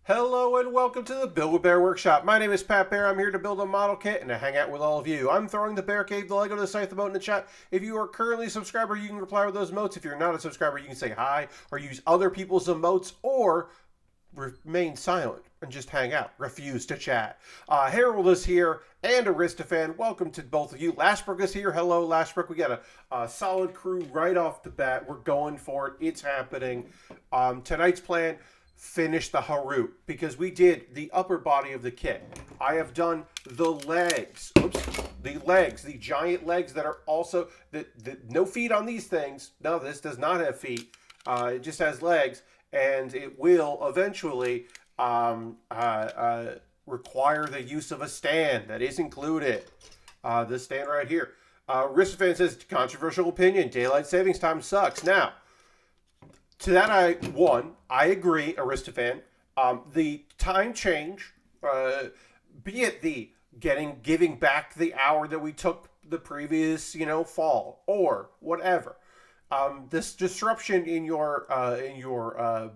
Hello and welcome to the Build With Baer Workshop. My name is Pat Bear. I'm here to build a model kit and to hang out with all of you. I'm throwing the Bear Cave, the Lego, the Scythe emote in the chat. If you are currently a subscriber, you can reply with those emotes. If you're not a subscriber, you can say hi or use other people's emotes or remain silent and just hang out. Refuse to chat. Harold is here and Aristophan. Welcome to both of you. Lashbrook is here. Hello, Lashbrook. We got a solid crew right off the bat. We're going for it. It's happening. Tonight's plan: finish the Harute, because we did the upper body of the kit. I have done the legs. Oops. The legs, the giant legs that are also no feet on these things. No, this does not have feet. It just has legs, and it will eventually require the use of a stand that is included. This stand right here. Ristofan says, controversial opinion, daylight savings time sucks. Now, to that, I agree, Aristophan. The time change, be it the giving back the hour that we took the previous, fall, or whatever. This disruption in your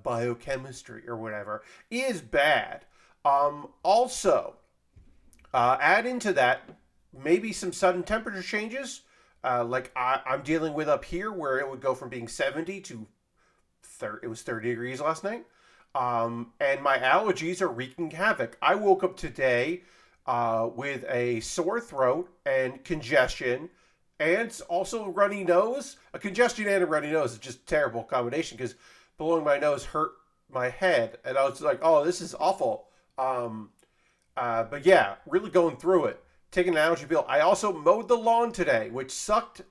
biochemistry or whatever is bad. Also, add into that maybe some sudden temperature changes, like I'm dealing with up here, where it would go from being 70 to it was 30 degrees last night. And my allergies are wreaking havoc. I woke up today with a sore throat and congestion, and also a runny nose. A congestion and a runny nose is just a terrible combination, because blowing my nose hurt my head. And I was like, oh, this is awful. But yeah, really going through it. Taking an allergy pill. I also mowed the lawn today, which sucked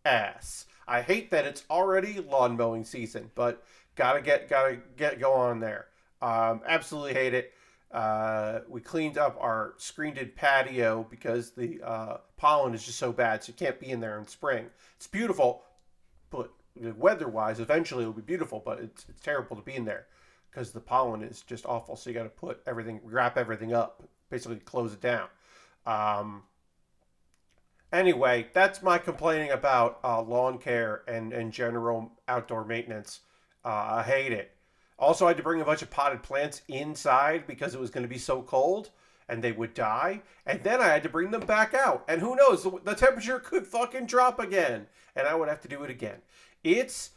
ass. I hate that it's already lawn mowing season, but gotta get go on there. Absolutely hate it. We cleaned up our screened patio because the pollen is just so bad, so you can't be in there in spring. It's beautiful, but weather-wise, eventually it'll be beautiful, but it's terrible to be in there because the pollen is just awful. So you got to wrap everything up, basically close it down. Anyway, that's my complaining about lawn care and general outdoor maintenance. I hate it. Also, I had to bring a bunch of potted plants inside because it was going to be so cold and they would die. And then I had to bring them back out. And who knows, the temperature could fucking drop again. And I would have to do it again. It's,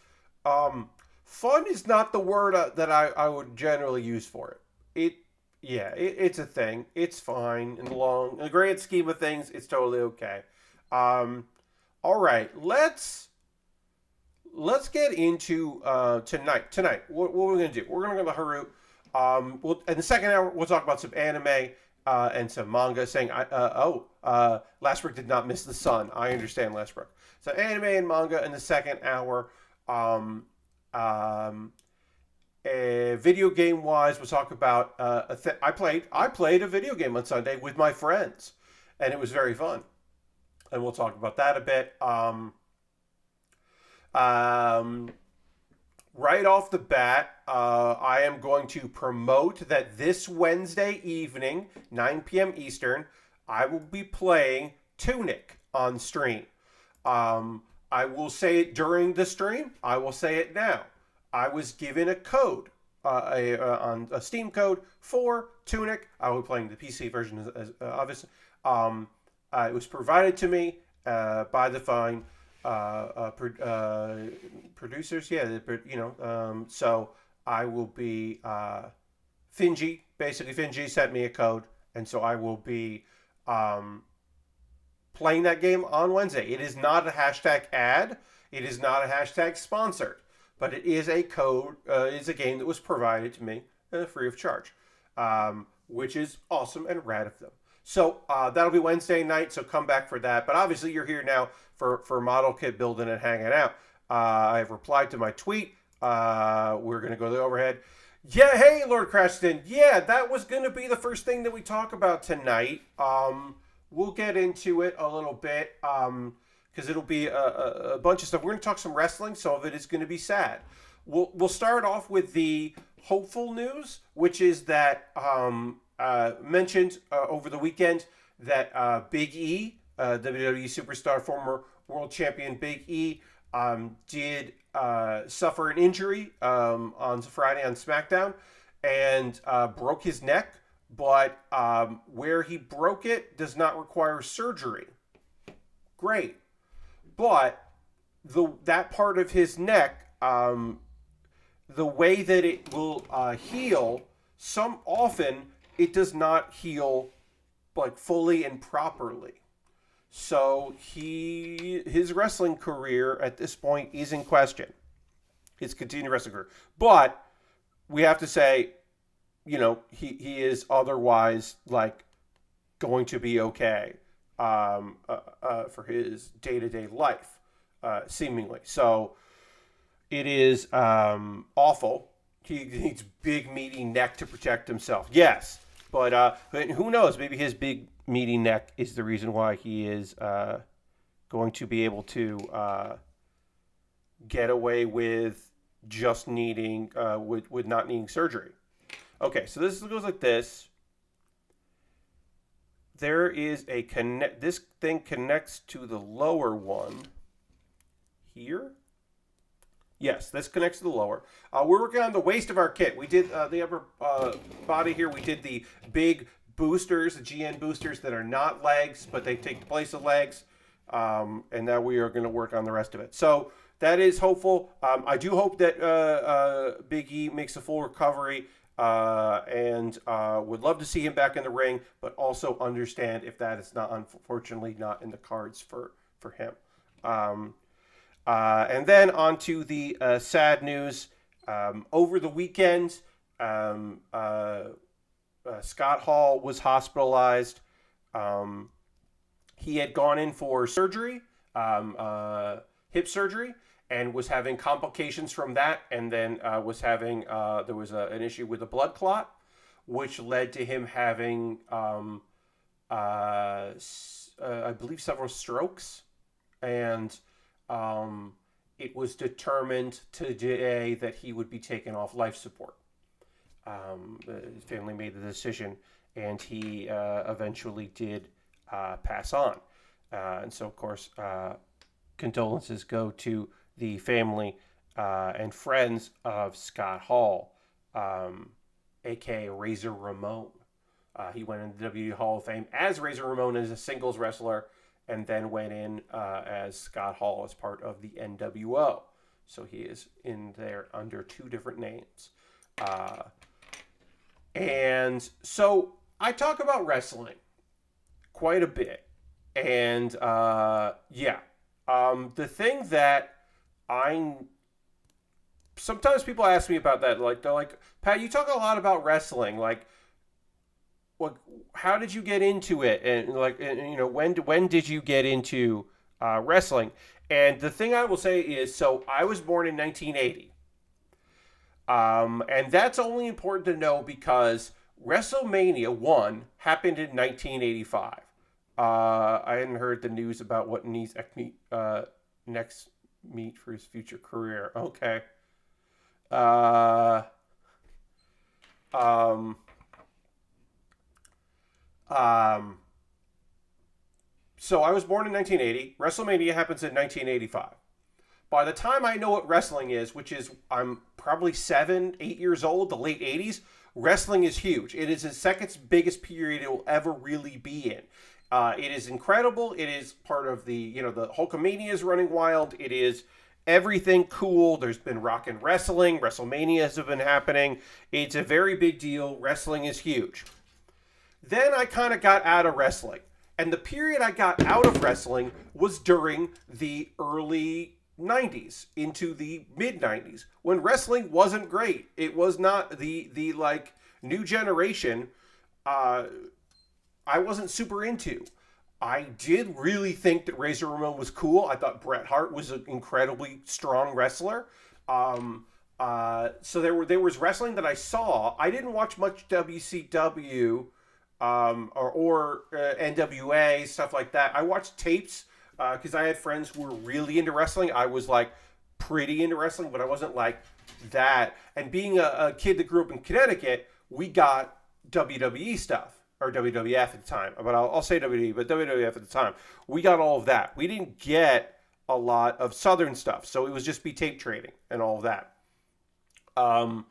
fun is not the word that I would generally use for it. It's a thing. It's fine. In the grand scheme of things, it's totally okay. All right, let's get into tonight. What we're gonna do? We're gonna go to Harute. In the second hour, we'll talk about some anime and some manga. Saying, Lashbrook did not miss the sun. I understand, Lashbrook. So anime and manga in the second hour. Video game wise, we'll talk about I played a video game on Sunday with my friends, and it was very fun. And we'll talk about that a bit. Right off the bat, I am going to promote that this Wednesday evening, 9 p.m. Eastern, I will be playing Tunic on stream. I will say it during the stream. I will say it now. I was given a code, on a Steam code for Tunic. I will be playing the PC version, obviously. It was provided to me by the fine producers. Yeah, so I will be Finji. Basically, Finji sent me a code, and so I will be playing that game on Wednesday. It is not a hashtag ad. It is not a hashtag sponsored, but it is a code. It's a game that was provided to me free of charge, which is awesome and rad of them. So that'll be Wednesday night, so come back for that. But obviously you're here now for model kit building and hanging out. I have replied to my tweet. We're going to go to the overhead. Yeah, hey, Lord Crashton. Yeah, that was going to be the first thing that we talk about tonight. We'll get into it a little bit because it'll be a bunch of stuff. We're going to talk some wrestling. Some of it is going to be sad. We'll start off with the hopeful news, which is that... mentioned over the weekend that Big E, WWE superstar, former world champion Big E, did suffer an injury on Friday on SmackDown, and broke his neck, but where he broke it does not require surgery. Great. But that part of his neck, the way that it will heal, often it does not heal like fully and properly. So his wrestling career at this point is in question. His continued wrestling career, but we have to say, he is otherwise like going to be okay for his day-to-day life, seemingly. So it is awful. He needs big meaty neck to protect himself. Yes, but who knows? Maybe his big meaty neck is the reason why he is going to be able to get away with just needing with not needing surgery. Okay, so this goes like this. There is a connect. This thing connects to the lower one here. Yes, this connects to the lower. We're working on the waist of our kit. We did the upper body here. We did the big boosters, the GN boosters that are not legs, but they take the place of legs. And now we are going to work on the rest of it. So that is hopeful. I do hope that Big E makes a full recovery. And would love to see him back in the ring, but also understand if that is not, unfortunately, not in the cards for him. And then on to the sad news. Over the weekend, Scott Hall was hospitalized. He had gone in for surgery, hip surgery, and was having complications from that, and then was having there was an issue with a blood clot, which led to him having I believe several strokes, and it was determined today that he would be taken off life support. His family made the decision, and he eventually did pass on, and so of course condolences go to the family and friends of Scott Hall, aka Razor Ramon. He went into the WWE Hall of Fame as Razor Ramon as a singles wrestler, and then went in as Scott Hall as part of the NWO. So he is in there under two different names. And so I talk about wrestling quite a bit. And the thing that sometimes people ask me about that, like they're like, Pat, you talk a lot about wrestling, like, what? How did you get into it, and when did you get into wrestling? And the thing I will say is, so I was born in 1980, and that's only important to know because WrestleMania 1 happened in 1985. I hadn't heard the news about what needs next meet for his future career. Okay. So I was born in 1980. WrestleMania happens in 1985. By the time I know what wrestling is, which is I'm probably 7, 8 years old, the late 80s, wrestling is huge. It is the second biggest period it will ever really be in. It is incredible. It is part of the Hulkamania is running wild. It is everything cool. There's been rock and wrestling. WrestleManias have been happening. It's a very big deal. Wrestling is huge. Then I kind of got out of wrestling. And the period I got out of wrestling was during the early 90s into the mid 90s when wrestling wasn't great. It was not the like new generation. I wasn't super into. I did really think that Razor Ramon was cool. I thought Bret Hart was an incredibly strong wrestler. So there was wrestling that I saw. I didn't watch much WCW or NWA, stuff like that. I watched tapes because I had friends who were really into wrestling. I was like pretty into wrestling, but I wasn't like that. And being a kid that grew up in Connecticut, we got WWE stuff. Or WWF at the time, but I'll say WWE, but WWF at the time. We got all of that. We didn't get a lot of Southern stuff, so it was just be tape trading and all of that. And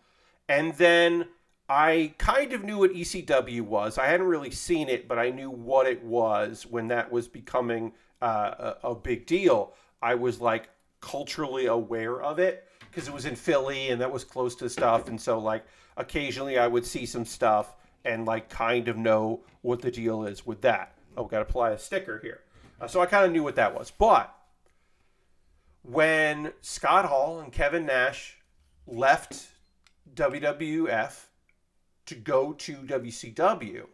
then I kind of knew what ECW was. I hadn't really seen it, but I knew what it was when that was becoming a big deal. I was like culturally aware of it because it was in Philly and that was close to stuff. And so like occasionally I would see some stuff and like kind of know what the deal is with that. Oh, got to apply a sticker here. So I kind of knew what that was. But when Scott Hall and Kevin Nash left WWF to go to WCW,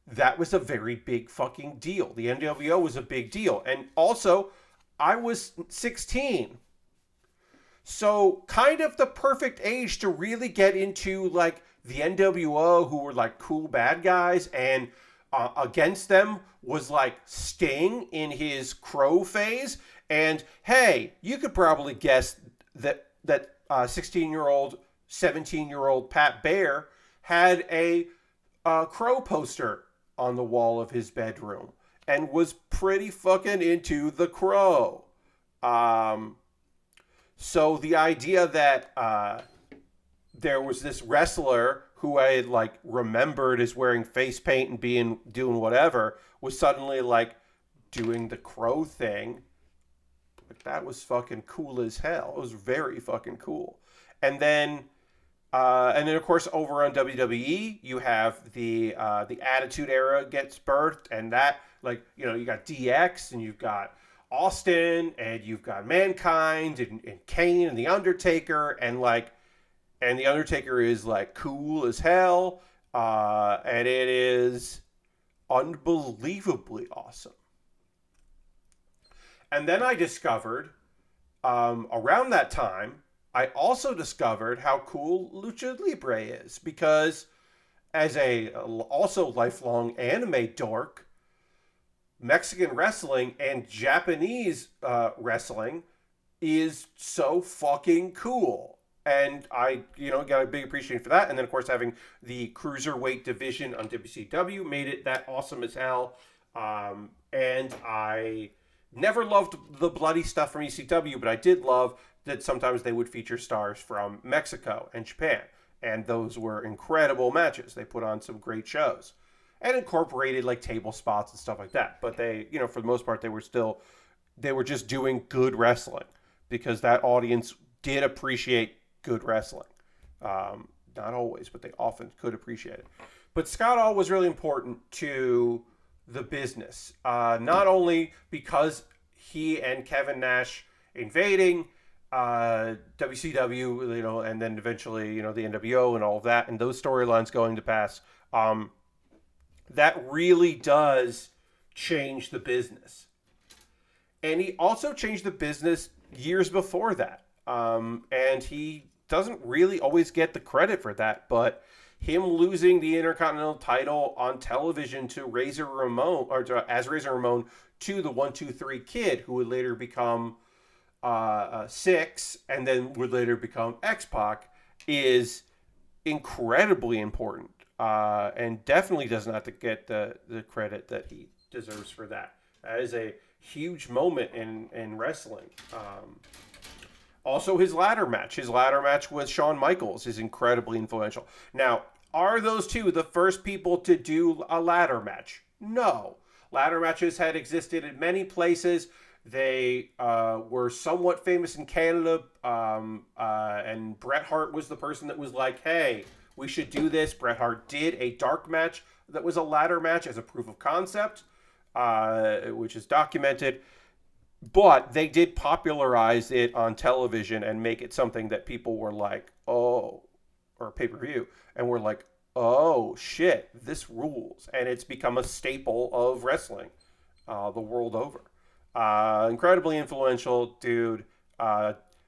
that was a very big fucking deal. The NWO was a big deal. And also, I was 16. So kind of the perfect age to really get into like the NWO, who were like cool bad guys, and against them was like Sting in his Crow phase. And hey, you could probably guess that 16-year-old, 17-year-old Pat Bear had a Crow poster on the wall of his bedroom and was pretty fucking into the Crow. So the idea that there was this wrestler who I had like remembered as wearing face paint and doing whatever was suddenly like doing the Crow thing. Like, that was fucking cool as hell. It was very fucking cool. And then of course over on WWE you have the Attitude Era gets birthed, and that, like, you know, you got DX and you've got Austin and you've got Mankind and Kane and the Undertaker, and the Undertaker is like cool as hell, and it is unbelievably awesome. And then I discovered around that time, I also discovered how cool Lucha Libre is, because as a also lifelong anime dork, Mexican wrestling and Japanese wrestling is so fucking cool. And I, got a big appreciation for that. And then, of course, having the cruiserweight division on WCW made it that awesome as hell. And I never loved the bloody stuff from ECW, but I did love that sometimes they would feature stars from Mexico and Japan. And those were incredible matches. They put on some great shows and incorporated like table spots and stuff like that. But they, for the most part, they were just doing good wrestling, because that audience did appreciate good wrestling. Not always, but they often could appreciate it. But Scott Hall was really important to the business, not only because he and Kevin Nash invading WCW, and then eventually, the NWO and all of that, and those storylines going to pass, that really does change the business. And he also changed the business years before that. And he doesn't really always get the credit for that, but him losing the Intercontinental title on television to Razor Ramon, as Razor Ramon, to the 1-2-3 Kid, who would later become Six, and then would later become X-Pac, is incredibly important, and definitely does not get the credit that he deserves for that. That is a huge moment in wrestling. Also, his ladder match with Shawn Michaels is incredibly influential. Now, are those two the first people to do a ladder match? No. Ladder matches had existed in many places. They were somewhat famous in Canada, and Bret Hart was the person that was like, hey, we should do this. Bret Hart did a dark match that was a ladder match as a proof of concept, which is documented. But they did popularize it on television and make it something that people were like, oh, or pay-per-view, and we're like, oh, shit, this rules. And it's become a staple of wrestling the world over. Incredibly influential dude,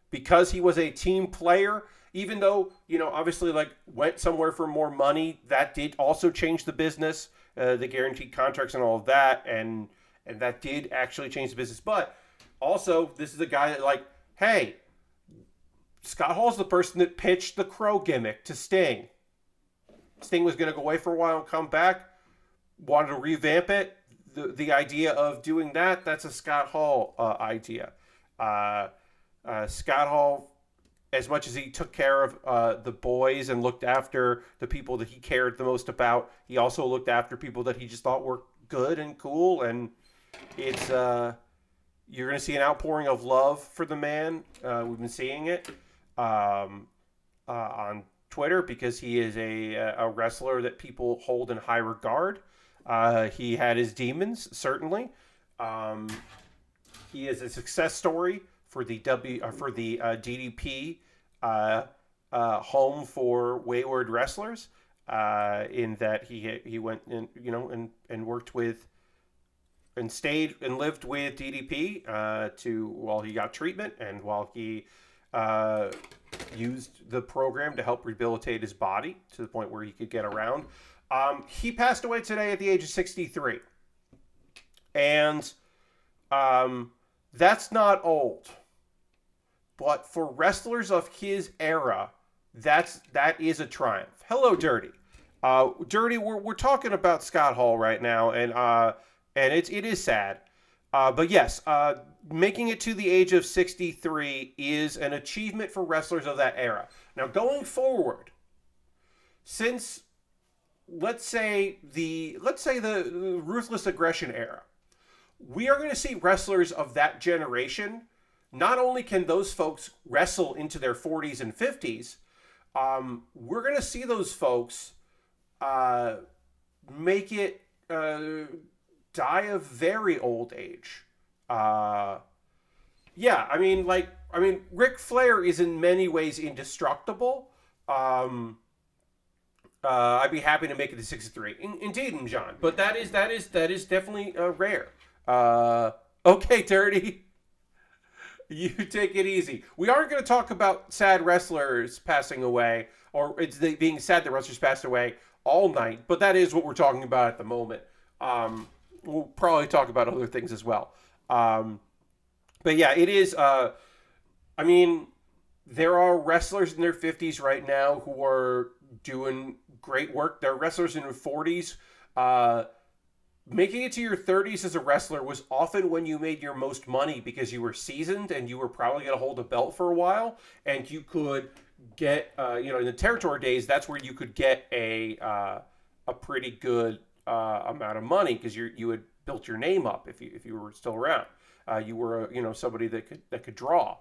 because he was a team player, even though, obviously, like, went somewhere for more money. That did also change the business, the guaranteed contracts and all of that, and that did actually change the business. But also, this is a guy that, like, hey, Scott Hall's the person that pitched the Crow gimmick to Sting. Sting was going to go away for a while and come back, wanted to revamp it. The idea of doing that's a Scott Hall idea. Scott Hall as much as he took care of the boys and looked after the people that he cared the most about, he also looked after people that he just thought were good and cool. And it's you're going to see an outpouring of love for the man. We've been seeing it on Twitter because he is a wrestler that people hold in high regard. He had his demons, certainly. He is a success story for the DDP home for wayward wrestlers. In that he went and worked with and stayed and lived with DDP while he got treatment and while he used the program to help rehabilitate his body to the point where he could get around. He passed away today at the age of 63. And that's not old. But for wrestlers of his era, that is a triumph. Hello, Dirty. Dirty, we're talking about Scott Hall right now, and it is sad. But yes, making it to the age of 63 is an achievement for wrestlers of that era. Now, going forward, since let's say the Ruthless Aggression era, we are going to see wrestlers of that generation. Not only can those folks wrestle into their 40s and 50s, we're going to see those folks make it die a very old age. Ric Flair is in many ways indestructible. I'd be happy to make it to 63. Indeed, John, but that is definitely rare. Okay, Dirty. You take it easy. We aren't going to talk about sad wrestlers passing away, or being sad that wrestlers passed away all night, but that is what we're talking about at the moment. We'll probably talk about other things as well. But yeah, it is. There are wrestlers in their 50s right now who are doing great work. There are wrestlers in their 40s. Making it to your 30s as a wrestler was often when you made your most money because you were seasoned and you were probably going to hold a belt for a while, and you could get, in the territory days, that's where you could get a pretty good amount of money because you had built your name up if you were still around. You were somebody that could draw,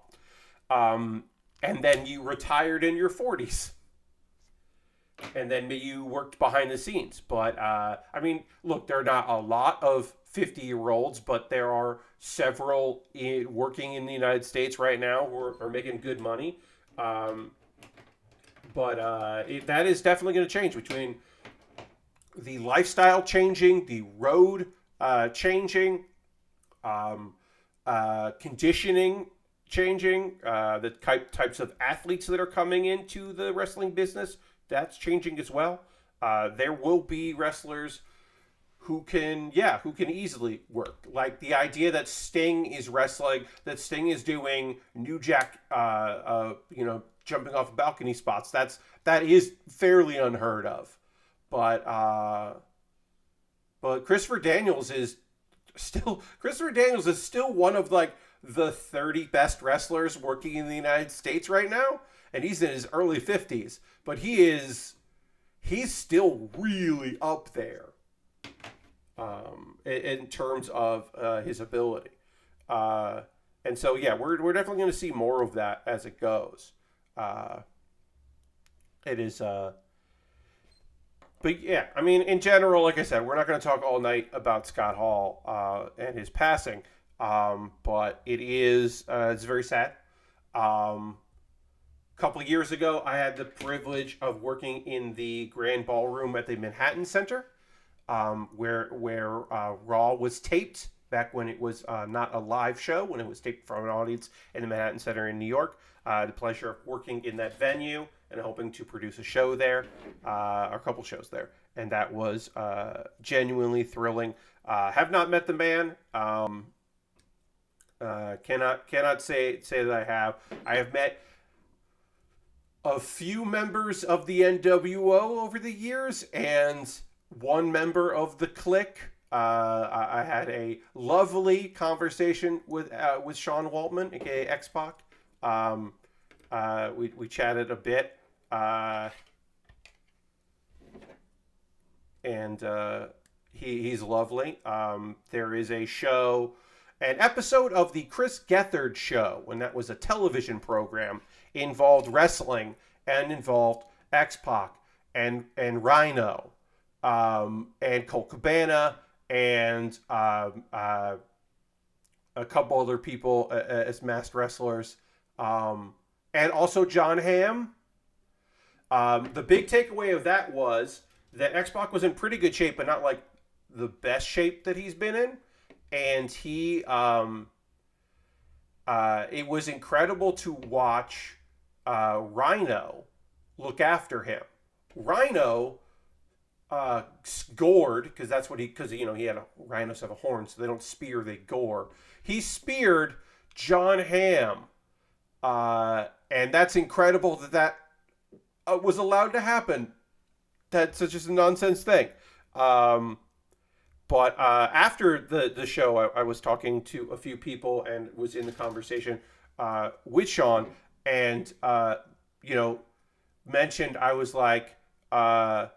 and then you retired in your 40s. And then you worked behind the scenes. But, look, there are not a lot of 50-year-olds, but there are several working in the United States right now who are making good money. That is definitely going to change between the lifestyle changing, the road changing, conditioning changing, the types of athletes that are coming into the wrestling business. That's changing as well. There will be wrestlers who can easily work. Like the idea that Sting is wrestling, that Sting is doing New Jack, jumping off balcony spots. That is fairly unheard of. But Christopher Daniels is still one of like the 30 best wrestlers working in the United States right now, and he's in his early 50s. But he's still really up there in terms of his ability. And so, yeah, we're definitely going to see more of that as it goes. It is... But, yeah, in general, like I said, we're not going to talk all night about Scott Hall and his passing. But it is... it's very sad. Couple of years ago, I had the privilege of working in the Grand Ballroom at the Manhattan Center, where Raw was taped back when it was not a live show, when it was taped from an audience in the Manhattan Center in New York. The pleasure of working in that venue and hoping to produce a show there, or a couple shows there, and that was genuinely thrilling. Have not met the man. Cannot say that I have. I have met a few members of the NWO over the years, and one member of the Clique. I had a lovely conversation with Sean Waltman, aka X-Pac. We chatted a bit. And he's lovely. There is a show, an episode of the Chris Gethard show, when that was a television program, involved wrestling and involved X-Pac and Rhino, and Colt Cabana, and a couple other people as masked wrestlers, and also John Hamm. The big takeaway of that was that X-Pac was in pretty good shape, but not like the best shape that he's been in. And he, it was incredible to watch Rhino look after him. Rhino gored, because that's what because he had rhinos have a horn, so they don't spear, they gore. He speared John Hamm, and that's incredible that was allowed to happen. That's just a nonsense thing. But after the show, I was talking to a few people and was in the conversation with Sean, and mentioned, I was like, I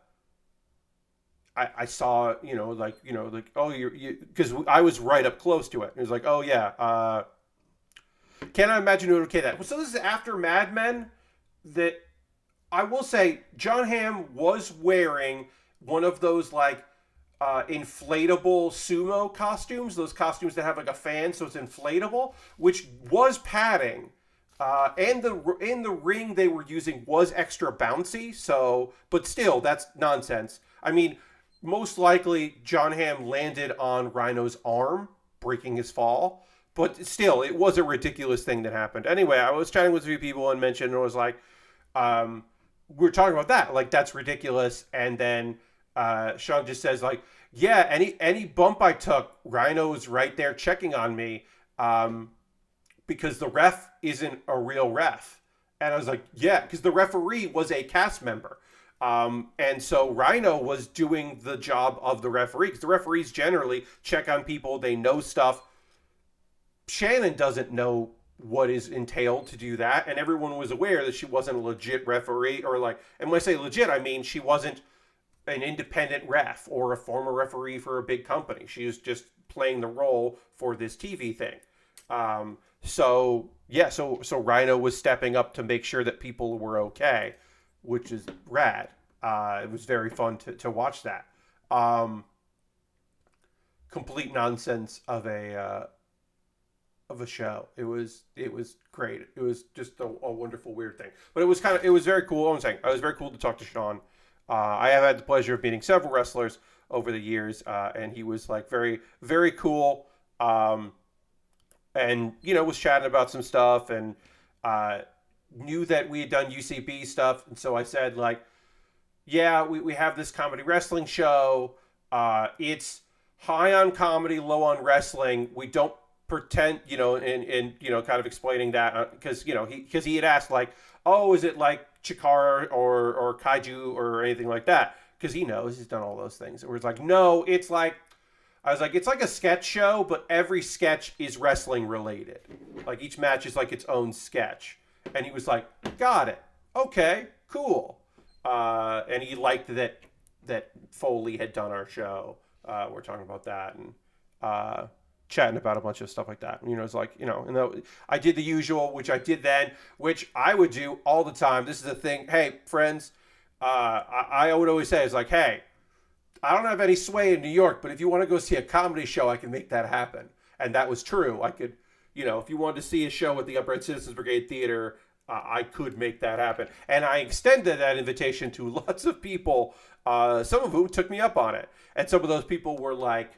saw, oh, you because I was right up close to it. It was like, oh yeah, can I imagine it would okay that? So this is after Mad Men. That I will say, John Hamm was wearing one of those inflatable sumo costumes, those costumes that have like a fan, so it's inflatable, which was padding. And in the ring they were using was extra bouncy, so, but still, that's nonsense. I mean, most likely John Hamm landed on Rhino's arm, breaking his fall, but still, it was a ridiculous thing that happened. Anyway, I was chatting with a few people and mentioned, and it was like, we were talking about that, like, that's ridiculous. And then Sean just says, like, yeah, any bump I took, Rhino was right there checking on me, because the ref isn't a real ref. And I was like, yeah, because the referee was a cast member. And so Rhino was doing the job of the referee, because the referees generally check on people, they know stuff. Shannon doesn't know what is entailed to do that, and everyone was aware that she wasn't a legit referee, or like, and when I say legit, I mean she wasn't an independent ref or a former referee for a big company. She was just playing the role for this TV thing. So Rhino was stepping up to make sure that people were okay, which is rad. It was very fun to watch that. Complete nonsense of a show. It was great. It was just a wonderful, weird thing. But it was very cool. I'm saying, it was very cool to talk to Sean. I have had the pleasure of meeting several wrestlers over the years, and he was like very, very cool. And was chatting about some stuff, and knew that we had done UCB stuff, and so I said, like, yeah, we have this comedy wrestling show. It's high on comedy, low on wrestling. We don't pretend, and kind of explaining that, because he had asked, like, oh, is it like Chikara or Kaiju or anything like that? Because he knows, he's done all those things. It was like, no, it's like, I was like, it's like a sketch show, but every sketch is wrestling related. Like, each match is like its own sketch. And he was like, got it. Okay, cool. And he liked that Foley had done our show. We're talking about that, and chatting about a bunch of stuff like that. It's like, and I did the usual, which I did then, which I would do all the time. This is the thing. Hey, friends, I would always say, it's like, hey, I don't have any sway in New York, but if you want to go see a comedy show, I can make that happen. And that was true. I could, if you wanted to see a show at the Upright Citizens Brigade Theater, I could make that happen. And I extended that invitation to lots of people, some of whom took me up on it. And some of those people were like,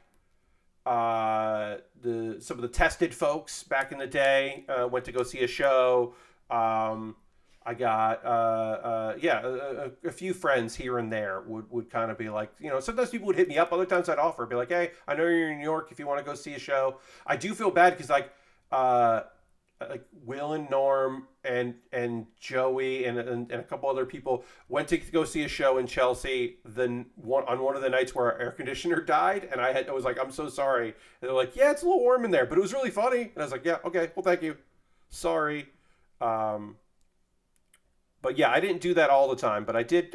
some of the tested folks back in the day, went to go see a show. I got a few friends here and there would kind of be like, sometimes people would hit me up, other times I'd offer, be like, hey, I know you're in New York, if you want to go see a show. I do feel bad because like Will and Norm and Joey and a couple other people went to go see a show in Chelsea on one of the nights where our air conditioner died, and I was like, I'm so sorry. And they're like, yeah, it's a little warm in there, but it was really funny. And I was like, yeah, okay, well, thank you. Sorry. But yeah, I didn't do that all the time, but I did,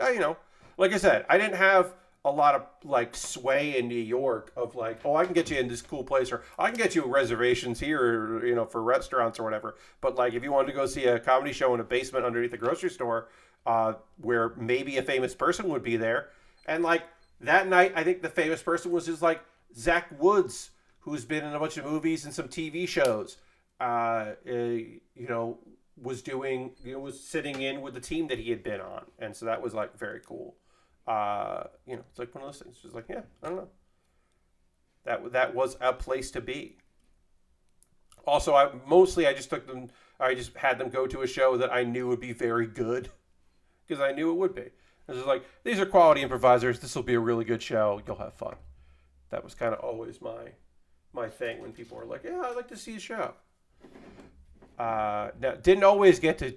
like I said, I didn't have a lot of like sway in New York of like, oh, I can get you in this cool place, or I can get you reservations here, for restaurants or whatever. But like, if you wanted to go see a comedy show in a basement underneath a grocery store, where maybe a famous person would be there, and like that night, I think the famous person was just like Zach Woods, who's been in a bunch of movies and some TV shows. Was sitting in with the team that he had been on, and so that was like very cool. It's like one of those things. Just like, yeah, I don't know. That was a place to be. Also, I just took them. I just had them go to a show that I knew would be very good because I knew it would be. It was like, these are quality improvisers. This will be a really good show. You'll have fun. That was kind of always my thing when people were like, yeah, I'd like to see a show. Now, didn't always get to,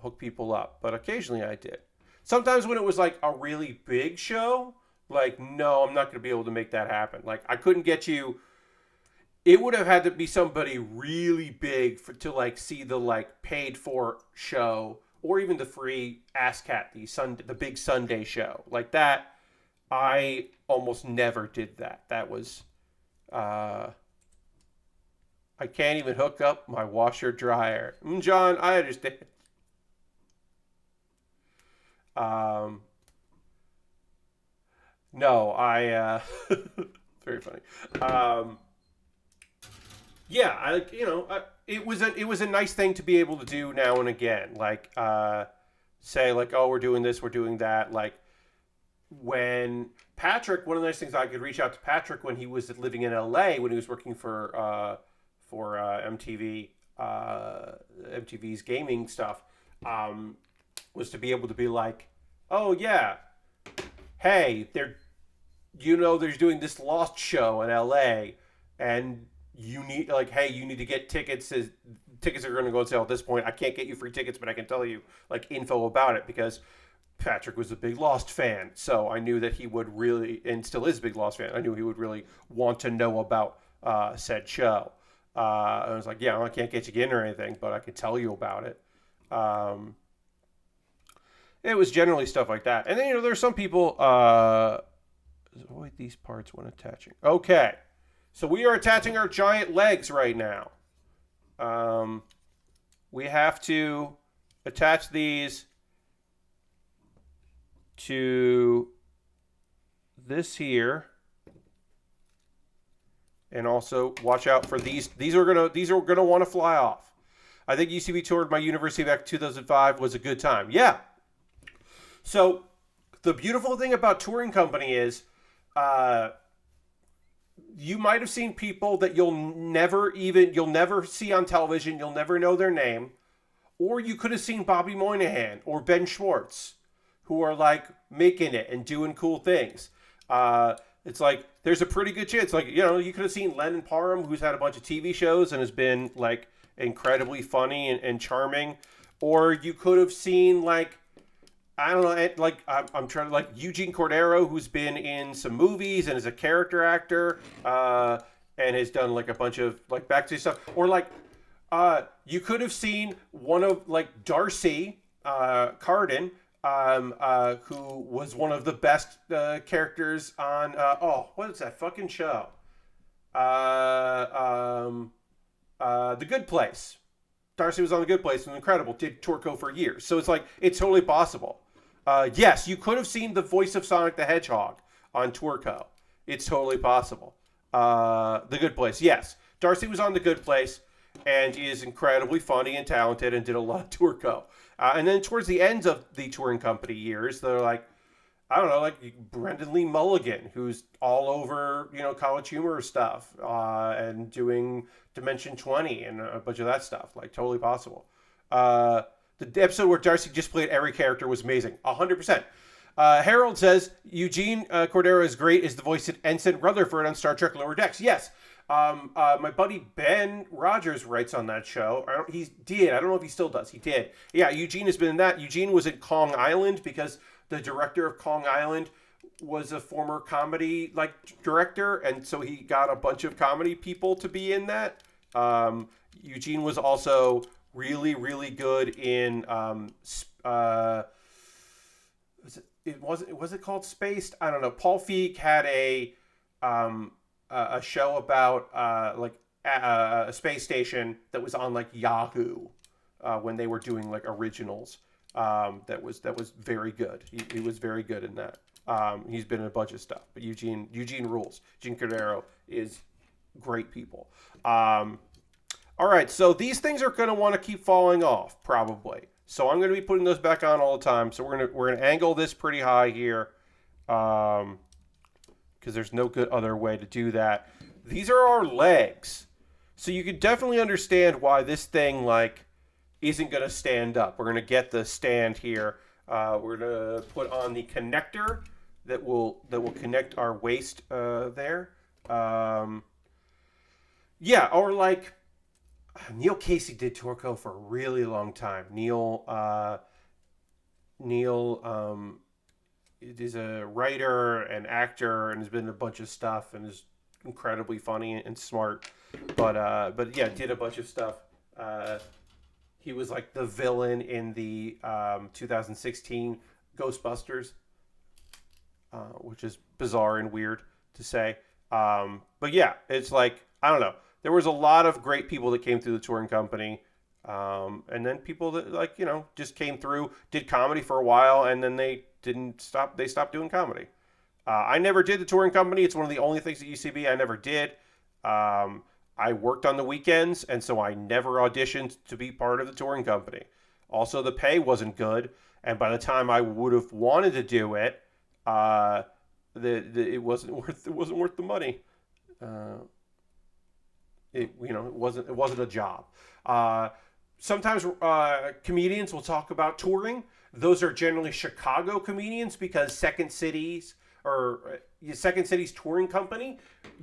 hook people up, but occasionally I did. Sometimes when it was like a really big show, like, no, I'm not going to be able to make that happen. Like, I couldn't get you. It would have had to be somebody really big to like see the like paid for show, or even the free ASCAT, the big Sunday show like that. I almost never did that. That was, I can't even hook up my washer dryer. John, I understand. No, very funny. Yeah, it was a nice thing to be able to do now and again. Like, say like, oh, we're doing this, we're doing that. Like, when Patrick, one of the nice things, I could reach out to Patrick when he was living in LA, when he was working for MTV, MTV's gaming stuff, was to be able to be like, oh yeah, hey, there's doing this Lost show in LA, and you need to get tickets. Tickets are going to go on sale at this point. I can't get you free tickets, but I can tell you like info about it because Patrick was a big Lost fan, so I knew that he would really, and still is a big Lost fan. I knew he would really want to know about said show. I was like, yeah, I can't get you in or anything, but I can tell you about it. It was generally stuff like that. And then, there's some people, avoid these parts when attaching. Okay. So we are attaching our giant legs right now. We have to attach these to this here. And also watch out for these. These are gonna want to fly off. I think UCB toured my University back in 2005 was a good time. Yeah. So the beautiful thing about touring company is, you might have seen people that you'll never see on television. You'll never know their name, or you could have seen Bobby Moynihan or Ben Schwartz, who are like making it and doing cool things. It's like, there's a pretty good chance, like, you could have seen Lennon Parham, who's had a bunch of TV shows and has been like incredibly funny and charming. Or you could have seen like, I don't know, like, I'm trying to, like, Eugene Cordero, who's been in some movies and is a character actor, and has done like a bunch of like backstage stuff. Or like, you could have seen one of like Darcy Carden, who was one of the best characters on what is that fucking show? The Good Place. Darcy was on The Good Place and was incredible. Did Torco for years, so it's like it's totally possible. Yes, you could have seen the voice of Sonic the Hedgehog on Torco. It's totally possible. The Good Place. Yes, Darcy was on The Good Place, and is incredibly funny and talented, and did a lot of Torco. And then towards the end of the touring company years, they're like, I don't know, like Brendan Lee Mulligan, who's all over, College Humor stuff, and doing Dimension 20 and a bunch of that stuff. Like, totally possible. The episode where Darcy just played every character was amazing. 100%. Harold says, Eugene Cordero is great as the voice of Ensign Rutherford on Star Trek Lower Decks. Yes. My buddy Ben Rogers writes on that show. He did. I don't know if he still does. He did. Yeah, Eugene has been in that. Eugene was in Kong Island because the director of Kong Island was a former comedy director, and so he got a bunch of comedy people to be in that. Eugene was also really, really good in was it called Spaced? I don't know. Paul Feig had a show about a space station that was on like Yahoo when they were doing like originals. That was very good. He was very good in that. He's been in a bunch of stuff, but Eugene rules. Eugene Cordero is great people. All right, so these things are going to want to keep falling off probably. So I'm going to be putting those back on all the time. So we're gonna angle this pretty high here, because there's no good other way to do that. These are our legs, so you can definitely understand why this thing like isn't going to stand up. We're going to get the stand here. We're going to put on the connector that will connect our waist there. Yeah, or like Neil Casey did Torco for a really long time. Neil is a writer and actor and has been in a bunch of stuff and is incredibly funny and smart. But yeah, did a bunch of stuff. He was like the villain in the 2016 Ghostbusters, which is bizarre and weird to say. But yeah, it's like, I don't know. There was a lot of great people that came through the touring company. And then people that like, just came through, did comedy for a while, and then they stopped doing comedy. I never did the touring company. It's one of the only things at UCB I never did. I worked on the weekends, and so I never auditioned to be part of the touring company. Also, the pay wasn't good, and by the time I would have wanted to do it, it wasn't worth the money. It wasn't a job. Sometimes comedians will talk about touring. Those are generally Chicago comedians because Second City's touring company,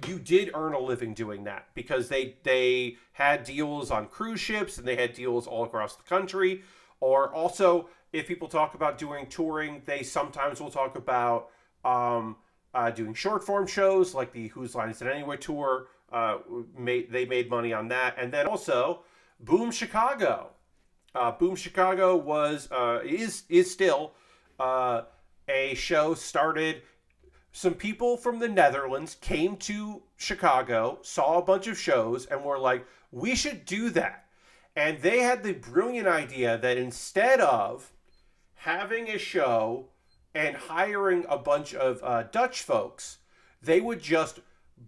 you did earn a living doing that because they had deals on cruise ships and they had deals all across the country. Or also, if people talk about doing touring, they sometimes will talk about doing short form shows like the Whose Line Is It Anyway tour. They made money on that. And then also Boom Chicago. Boom Chicago is still a show started. Some people from the Netherlands came to Chicago, saw a bunch of shows, and were like, we should do that. And they had the brilliant idea that instead of having a show and hiring a bunch of Dutch folks, they would just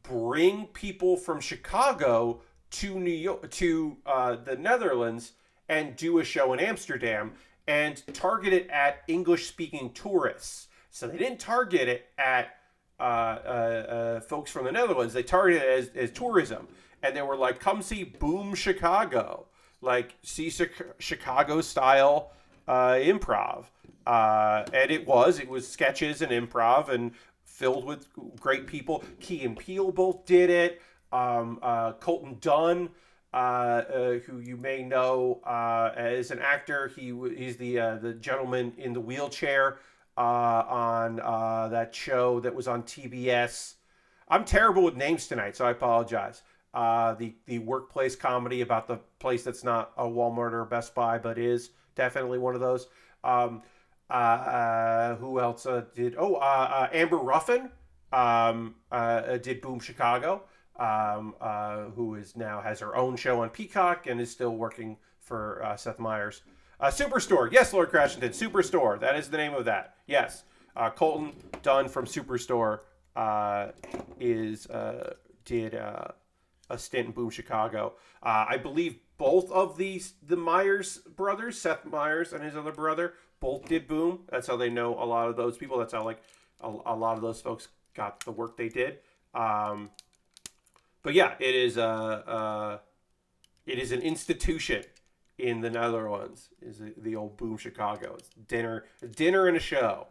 bring people from Chicago to New York, to the Netherlands, and do a show in Amsterdam and target it at English-speaking tourists. So they didn't target it at folks from the Netherlands. They targeted it as tourism. And they were like, come see Boom Chicago. Like, see Chicago-style improv. And it was sketches and improv and filled with great people. Key and Peele both did it. Colton Dunn, who you may know as an actor, he's the gentleman in the wheelchair on that show that was on TBS. I'm terrible with names tonight, so I apologize. The workplace comedy about the place that's not a Walmart or a Best Buy, but is definitely one of those. Who else did? Amber Ruffin did Boom Chicago, who has her own show on Peacock and is still working for Seth Meyers. Superstore, yes, Lord Crashington, Superstore. That is the name of that. Yes, Colton Dunn from Superstore did a stint in Boom Chicago. I believe both of the Myers brothers, Seth Meyers and his other brother, both did Boom. That's how they know a lot of those people. That's how a lot of those folks got the work they did. But yeah, it is an institution in the Netherlands. Is the old Boom Chicago? It's dinner and a show.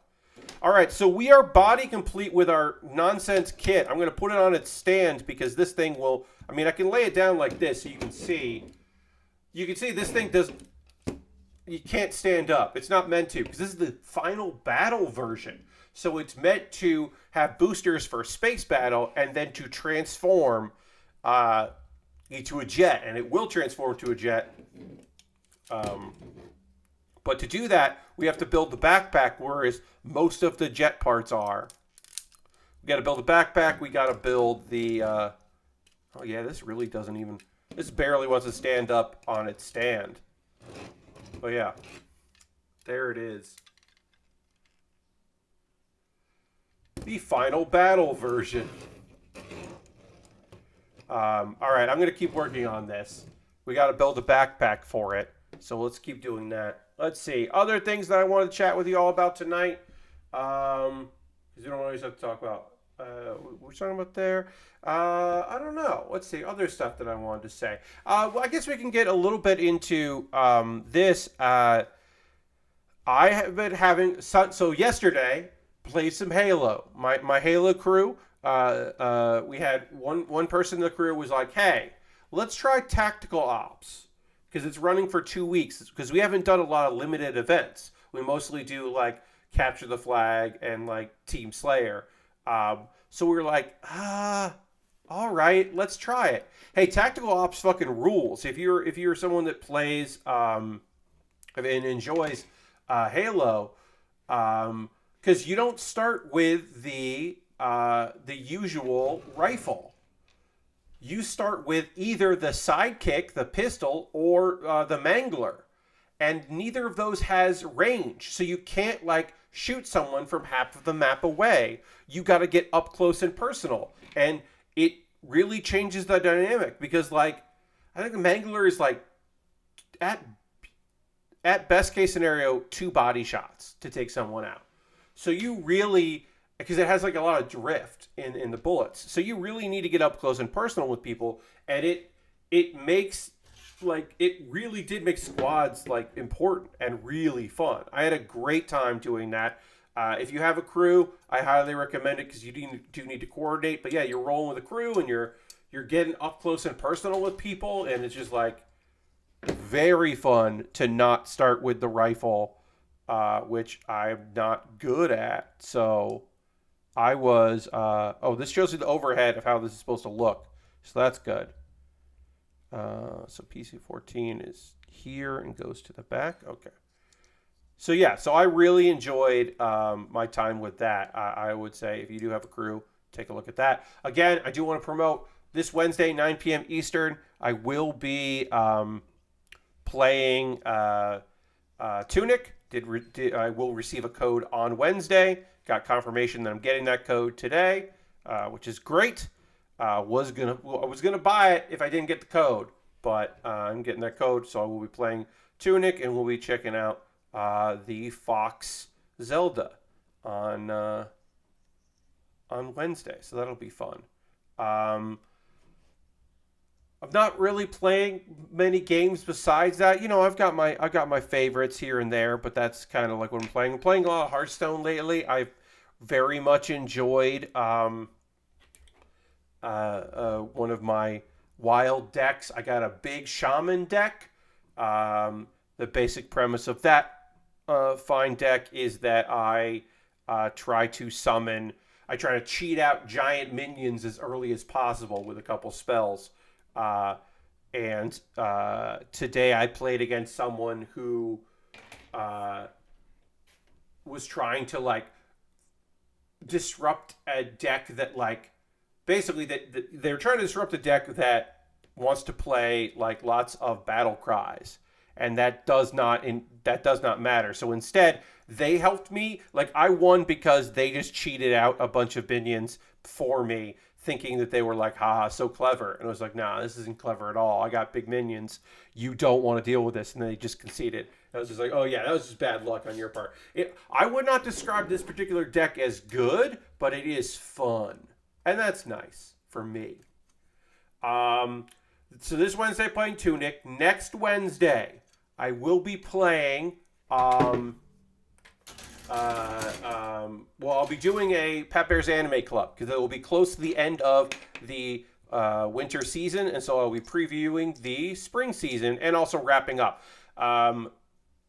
All right, so we are body complete with our nonsense kit. I'm going to put it on its stand because this thing will. I mean, I can lay it down like this so you can see. You can see this thing does. You can't stand up. It's not meant to because this is the final battle version. So it's meant to have boosters for space battle and then to transform into a jet, and it will transform to a jet Um, but to do that, we have to build the backpack, whereas most of the jet parts are. We got to build a backpack. We got to build the... oh, yeah, this really doesn't even... This barely wants to stand up on its stand. Oh, yeah. There it is. The final battle version. All right, I'm going to keep working on this. We got to build a backpack for it. So let's keep doing that. Let's see. Other things that I wanted to chat with you all about tonight. Because we don't always have to talk about... we're talking about there. I don't know. Let's see. Other stuff that I wanted to say. Well, I guess we can get a little bit into this. I have been having... So yesterday, played some Halo. My Halo crew... we had one person in the crew was like, hey, let's try tactical ops because it's running for 2 weeks because we haven't done a lot of limited events. We mostly do like capture the flag and like Team Slayer. So we were like, all right, let's try it. Hey, tactical ops fucking rules. If you're someone that plays and enjoys Halo, because you don't start with the usual rifle. You start with either the sidekick, the pistol, or the mangler. And neither of those has range. So you can't, like, shoot someone from half of the map away. You got to get up close and personal. And it really changes the dynamic. Because, like, I think the mangler is, like, at best case scenario, 2 body shots to take someone out. So you really... because it has like a lot of drift in the bullets. So you really need to get up close and personal with people. And it makes, like, it really did make squads, like, important and really fun. I had a great time doing that. If you have a crew, I highly recommend it because you do need to coordinate. But yeah, you're rolling with a crew and you're getting up close and personal with people. And it's just, like, very fun to not start with the rifle, which I'm not good at. So... I was, this shows you the overhead of how this is supposed to look. So that's good. So PC-14 is here and goes to the back. Okay. So yeah, so I really enjoyed my time with that. I would say if you do have a crew, take a look at that. Again, I do want to promote this Wednesday, 9 p.m. Eastern. I will be playing Tunic. I will receive a code on Wednesday. Got confirmation that I'm getting that code today, which is great. I was gonna buy it if I didn't get the code, but I'm getting that code, so I will be playing Tunic and we'll be checking out the Fox Zelda on Wednesday. So that'll be fun. I'm not really playing many games besides that. You know, I've got my favorites here and there, but that's kind of like what I'm playing. I'm playing a lot of Hearthstone lately. I've very much enjoyed one of my wild decks. I got a big shaman deck. The basic premise of that fine deck is that I try to cheat out giant minions as early as possible with a couple spells. And today I played against someone who was trying to, like, disrupt a deck that, like, basically that they're trying to disrupt a deck that wants to play, like, lots of battle cries, and that does not matter. So instead, they helped me. Like, I won because they just cheated out a bunch of minions for me, thinking that they were like, haha, so clever. And I was like, nah, this isn't clever at all. I got big minions. You don't want to deal with this. And then they just conceded. I was just like, oh yeah, that was just bad luck on your part. I would not describe this particular deck as good, but it is fun. And that's nice for me. So this Wednesday playing Tunic. Next Wednesday, I will be playing... I'll be doing a Pat Bear's Anime Club because it will be close to the end of the winter season, and so I'll be previewing the spring season and also wrapping up.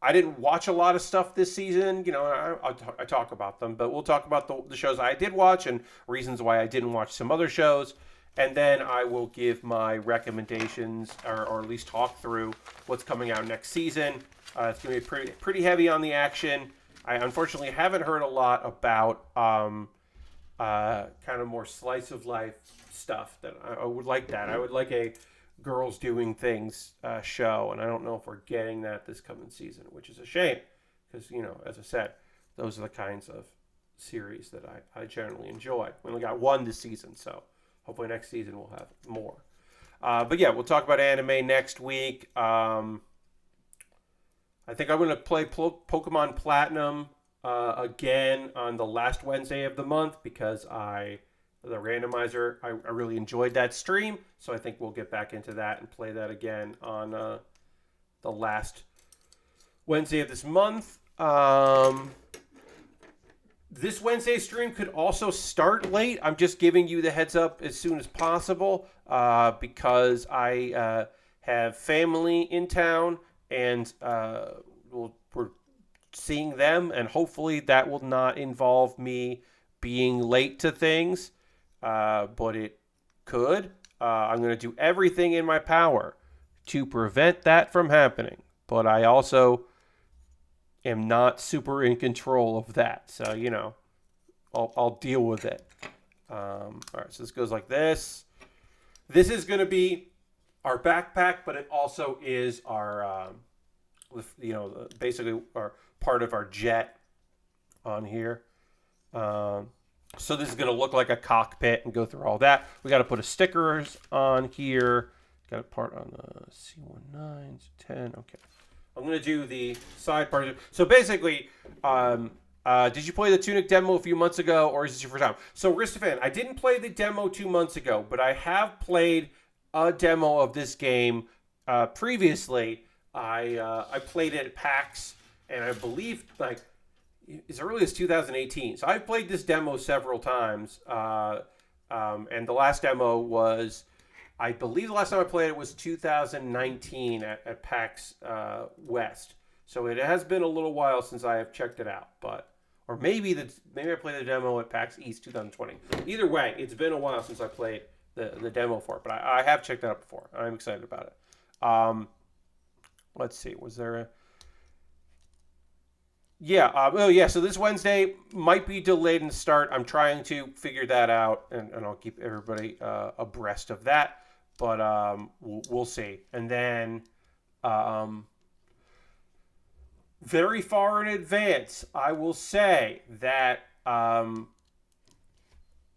I didn't watch a lot of stuff this season. You know, I talk about them, but we'll talk about the shows I did watch and reasons why I didn't watch some other shows. And then I will give my recommendations, or at least talk through what's coming out next season. It's going to be pretty heavy on the action. I unfortunately haven't heard a lot about kind of more slice of life stuff. That I would like that. I would like a girls doing things show, and I don't know if we're getting that this coming season, which is a shame because, as I said, those are the kinds of series that I generally enjoy. We only got one this season, so hopefully next season we'll have more. But yeah, we'll talk about anime next week. I think I'm going to play Pokemon Platinum again on the last Wednesday of the month because the randomizer, I really enjoyed that stream. So I think we'll get back into that and play that again on the last Wednesday of this month. This Wednesday stream could also start late. I'm just giving you the heads up as soon as possible because I have family in town and we're seeing them, and hopefully that will not involve me being late to things, but it could. I'm going to do everything in my power to prevent that from happening, but I also am not super in control of that. So, I'll deal with it. All right, so this goes like this. This is going to be our backpack, but it also is our, basically our part of our jet on here. So this is going to look like a cockpit and go through all that. We got to put a stickers on here. Got a part on the C19, 10. Okay. I'm going to do the side part. So basically, did you play the Tunic demo a few months ago, or is this your first time? So, Ristafan, I didn't play the demo 2 months ago, but I have played a demo of this game previously. I played it at PAX, and I believe as early as 2018. So I've played this demo several times, and the last demo was, I believe the last time I played it was 2019 at PAX West. So it has been a little while since I have checked it out, or maybe I played the demo at PAX East 2020. Either way, it's been a while since I played the demo for it, but I have checked it out before. I'm excited about it. Let's see, was there a... Yeah, so this Wednesday might be delayed in the start. I'm trying to figure that out, and I'll keep everybody abreast of that. But we'll see. And then very far in advance, I will say that I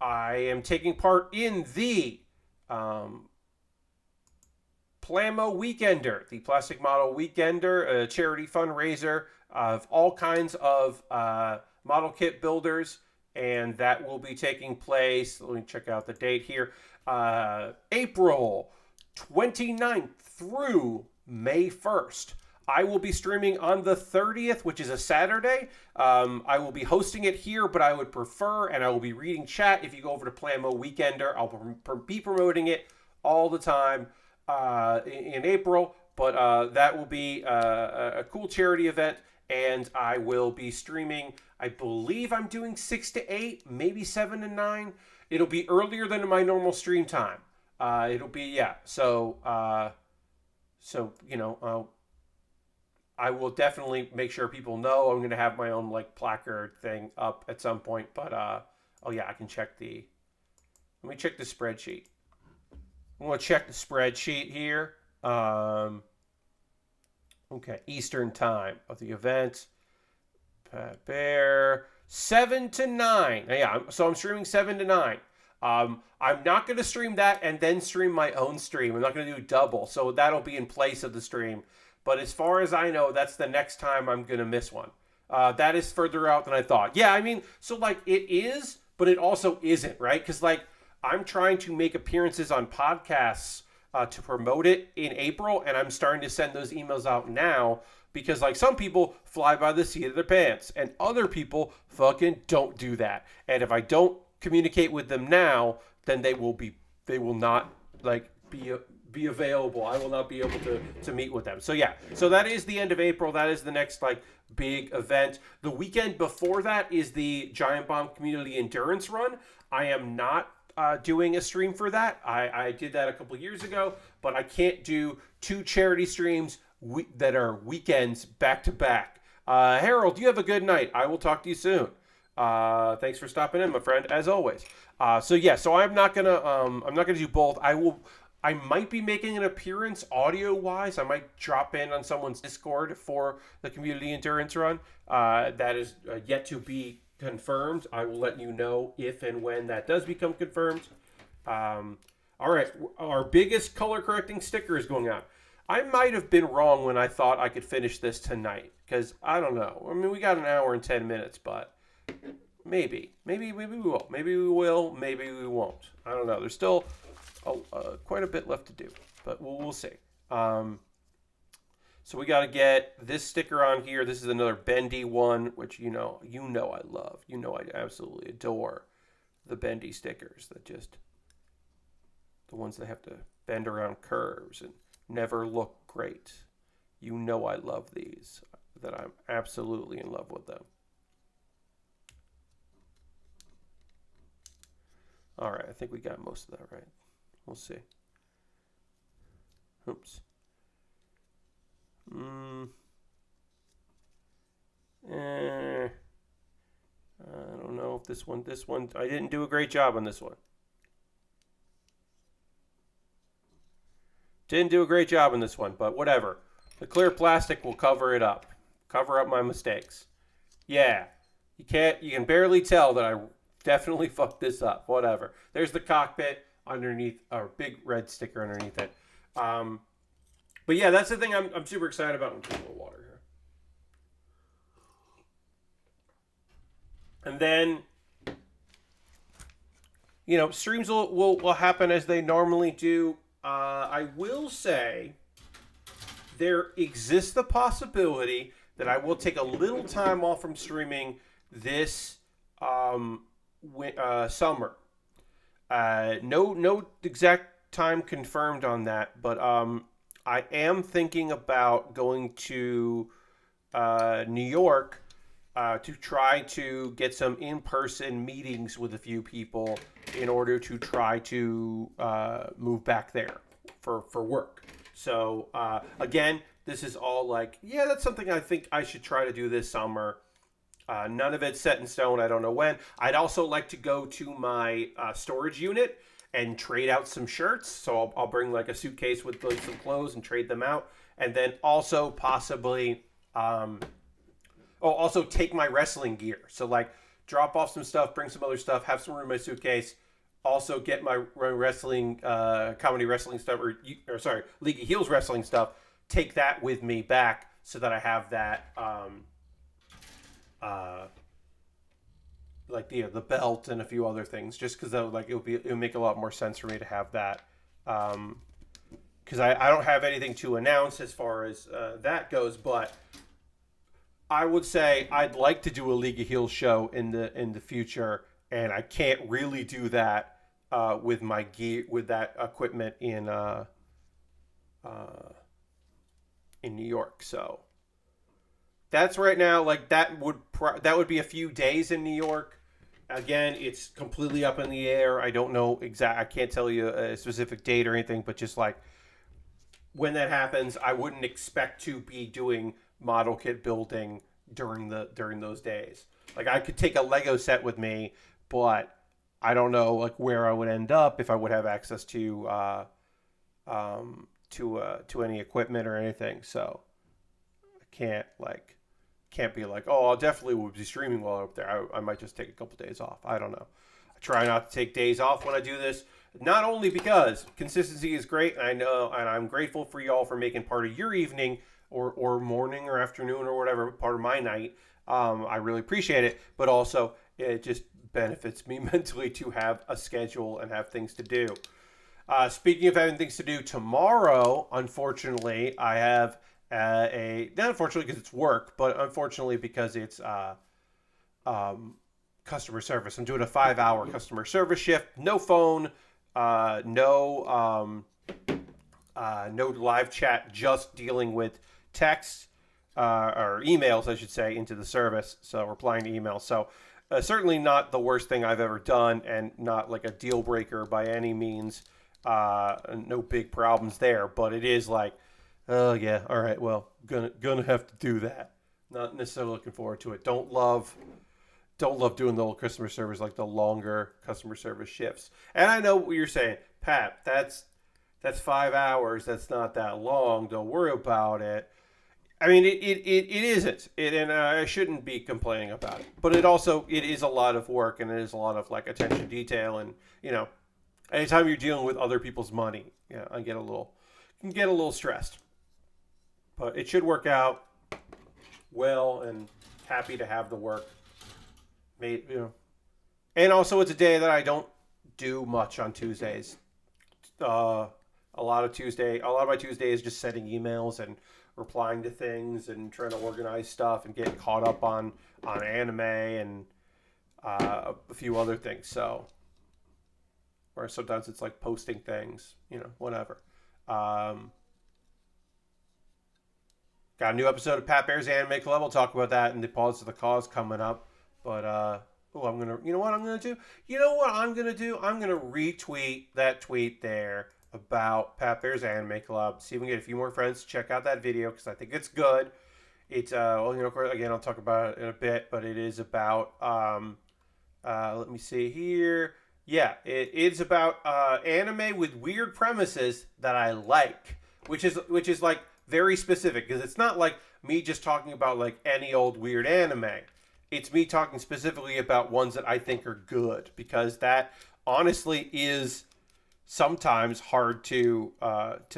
am taking part in the Plamo Weekender, the Plastic Model Weekender, a charity fundraiser of all kinds of model kit builders, and that will be taking place, let me check out the date here, April 29th through May 1st. I will be streaming on the 30th, which is a Saturday. I will be hosting it here, but I would prefer, and I will be reading chat if you go over to Plamo Weekender. I'll be promoting it all the time in April, but that will be a cool charity event, and I will be streaming. I believe I'm doing 6 to 8, maybe 7 to 9. It'll be earlier than my normal stream time. It'll be, so I will definitely make sure people know I'm going to have my own placard thing up at some point. But I can check let me check the spreadsheet. I'm going to check the spreadsheet here. Okay, Eastern time of the event. Bear 7 to 9. Yeah, so I'm streaming 7 to 9. I'm not going to stream that and then stream my own stream. I'm not going to do double, so that'll be in place of the stream. But as far as I know, that's the next time I'm going to miss one. That is further out than I thought. Yeah, I mean, so it is, but it also isn't, right? Because I'm trying to make appearances on podcasts to promote it in April, and I'm starting to send those emails out now because some people fly by the seat of their pants, and other people fucking don't do that. And if I don't communicate with them now, then they will not be available. I will not be able to meet with them. So yeah, so that is the end of April. That is the next big event. The weekend before that is the Giant Bomb Community Endurance Run. I am not doing a stream for that. I did that a couple years ago, but I can't do 2 charity streams that are weekends back to back. Harold, you have a good night. I will talk to you soon. Thanks for stopping in, my friend, as always. So I'm not gonna do both. I might be making an appearance audio-wise. I might drop in on someone's Discord for the Community Endurance Run. That is yet to be confirmed. I will let you know if and when that does become confirmed. All right, our biggest color correcting sticker is going out. I might have been wrong when I thought I could finish this tonight, because I don't know. I mean, we got an hour and 10 minutes, but maybe we will. Maybe we will. Maybe we won't. I don't know. There's still quite a bit left to do, but we'll see. So we got to get this sticker on here. This is another bendy one, which you know I love. You know I absolutely adore the bendy stickers. The ones that have to bend around curves and never look great. You know I love these. That I'm absolutely in love with them. All right, I think we got most of that right. We'll see. Oops. I don't know if this one, I didn't do a great job on this one. Didn't do a great job on this one, but whatever. The clear plastic will cover it up. Cover up my mistakes. Yeah. You can barely tell that I definitely fucked this up. Whatever. There's the cockpit underneath, or big red sticker underneath it. But yeah, that's the thing I'm super excited about. I'm taking a little water here. And then, streams will happen as they normally do. I will say there exists the possibility that I will take a little time off from streaming this summer. No exact time confirmed on that, but I am thinking about going to New York to try to get some in-person meetings with a few people in order to try to move back there for work. So again, this is all that's something I think I should try to do this summer. None of it's set in stone. I don't know when. I'd also like to go to my storage unit and trade out some shirts. So I'll bring a suitcase with some clothes and trade them out. And then also possibly, also take my wrestling gear. So drop off some stuff, bring some other stuff, have some room in my suitcase. Also get my wrestling, comedy wrestling stuff, League of Heels wrestling stuff. Take that with me back so that I have that, the belt and a few other things, just because it would make a lot more sense for me to have that, because I don't have anything to announce as far as that goes, but I would say I'd like to do a League of Heels show in the future, and I can't really do that with my gear, with that equipment in New York. So that's right now, that would be a few days in New York. Again, it's completely up in the air. I don't know I can't tell you a specific date or anything, but just when that happens, I wouldn't expect to be doing model kit building during those days. I could take a Lego set with me, but I don't know where I would end up, if I would have access to any equipment or anything. So I can't be oh, I'll definitely will be streaming while I'm up there. I might just take a couple days off. I don't know. I try not to take days off when I do this, not only because consistency is great, and I know, and I'm grateful for y'all for making part of your evening or morning or afternoon or whatever part of my night. I really appreciate it, but also it just benefits me mentally to have a schedule and have things to do. Speaking of having things to do, tomorrow, unfortunately, I have not unfortunately because it's work, but unfortunately because it's customer service. I'm doing a 5-hour customer service shift. No phone, no live chat, just dealing with texts or emails, I should say, into the service. So replying to emails. So Certainly not the worst thing I've ever done, and not like a deal breaker by any means. No big problems there, but it is like, oh yeah, all right, well, gonna have to do that. Not necessarily looking forward to it. Don't love doing the old customer service, like the longer customer service shifts. And I know what you're saying, Pat. That's 5 hours. That's not that long. Don't worry about it. I mean, it isn't, and I shouldn't be complaining about it. But it is a lot of work, and it is a lot of like attention to detail, and anytime you're dealing with other people's money, I can get a little stressed. But it should work out well, and happy to have the work made. And also it's a day that I don't do much on Tuesdays. A lot of my Tuesday is just sending emails and replying to things and trying to organize stuff and getting caught up on anime and a few other things. So, or sometimes it's like posting things, whatever. Got a new episode of Pat Bear's Anime Club. We'll talk about that in the Pause to the Cause coming up. But you know what I'm gonna do? I'm gonna retweet that tweet there about Pat Bear's Anime Club. See if we can get a few more friends to check out that video, because I think it's good. It's of course, again, I'll talk about it in a bit, but it is about let me see here. Yeah, it's about anime with weird premises that I like, which is like very specific, because it's not like me just talking about like any old weird anime. It's me talking specifically about ones that I think are good, because that honestly is sometimes hard to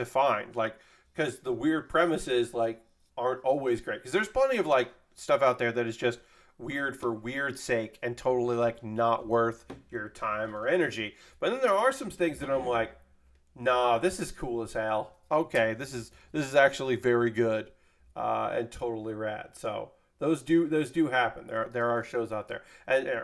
find, like, because the weird premises like aren't always great, because there's plenty of like stuff out there that is just weird for weird's sake and totally like not worth your time or energy. But then there are some things that I'm like, nah, this is cool as hell. Okay, this is actually very good and totally rad. So those do happen. There are shows out there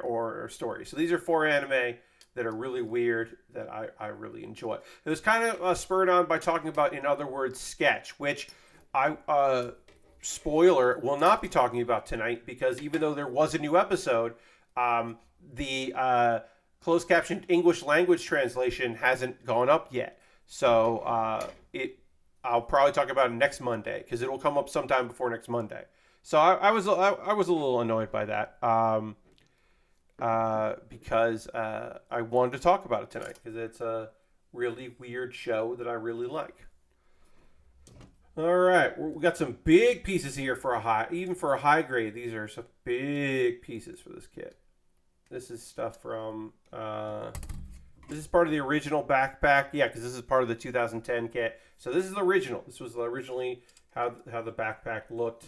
or stories. So these are 4 anime that are really weird that I really enjoy. It was kind of spurred on by talking about, in other words, Sketch, which I spoiler, will not be talking about tonight, because even though there was a new episode, the closed captioned English language translation hasn't gone up yet. So I'll probably talk about it next Monday, because it will come up sometime before next Monday. So I was a little annoyed by that. Because I wanted to talk about it tonight, because it's a really weird show that I really like. All right, we got some big pieces here for a high grade. These are some big pieces for this kit. This is stuff from this is part of the original backpack. Yeah, because this is part of the 2010 kit. So this is the original. This was originally how the backpack looked.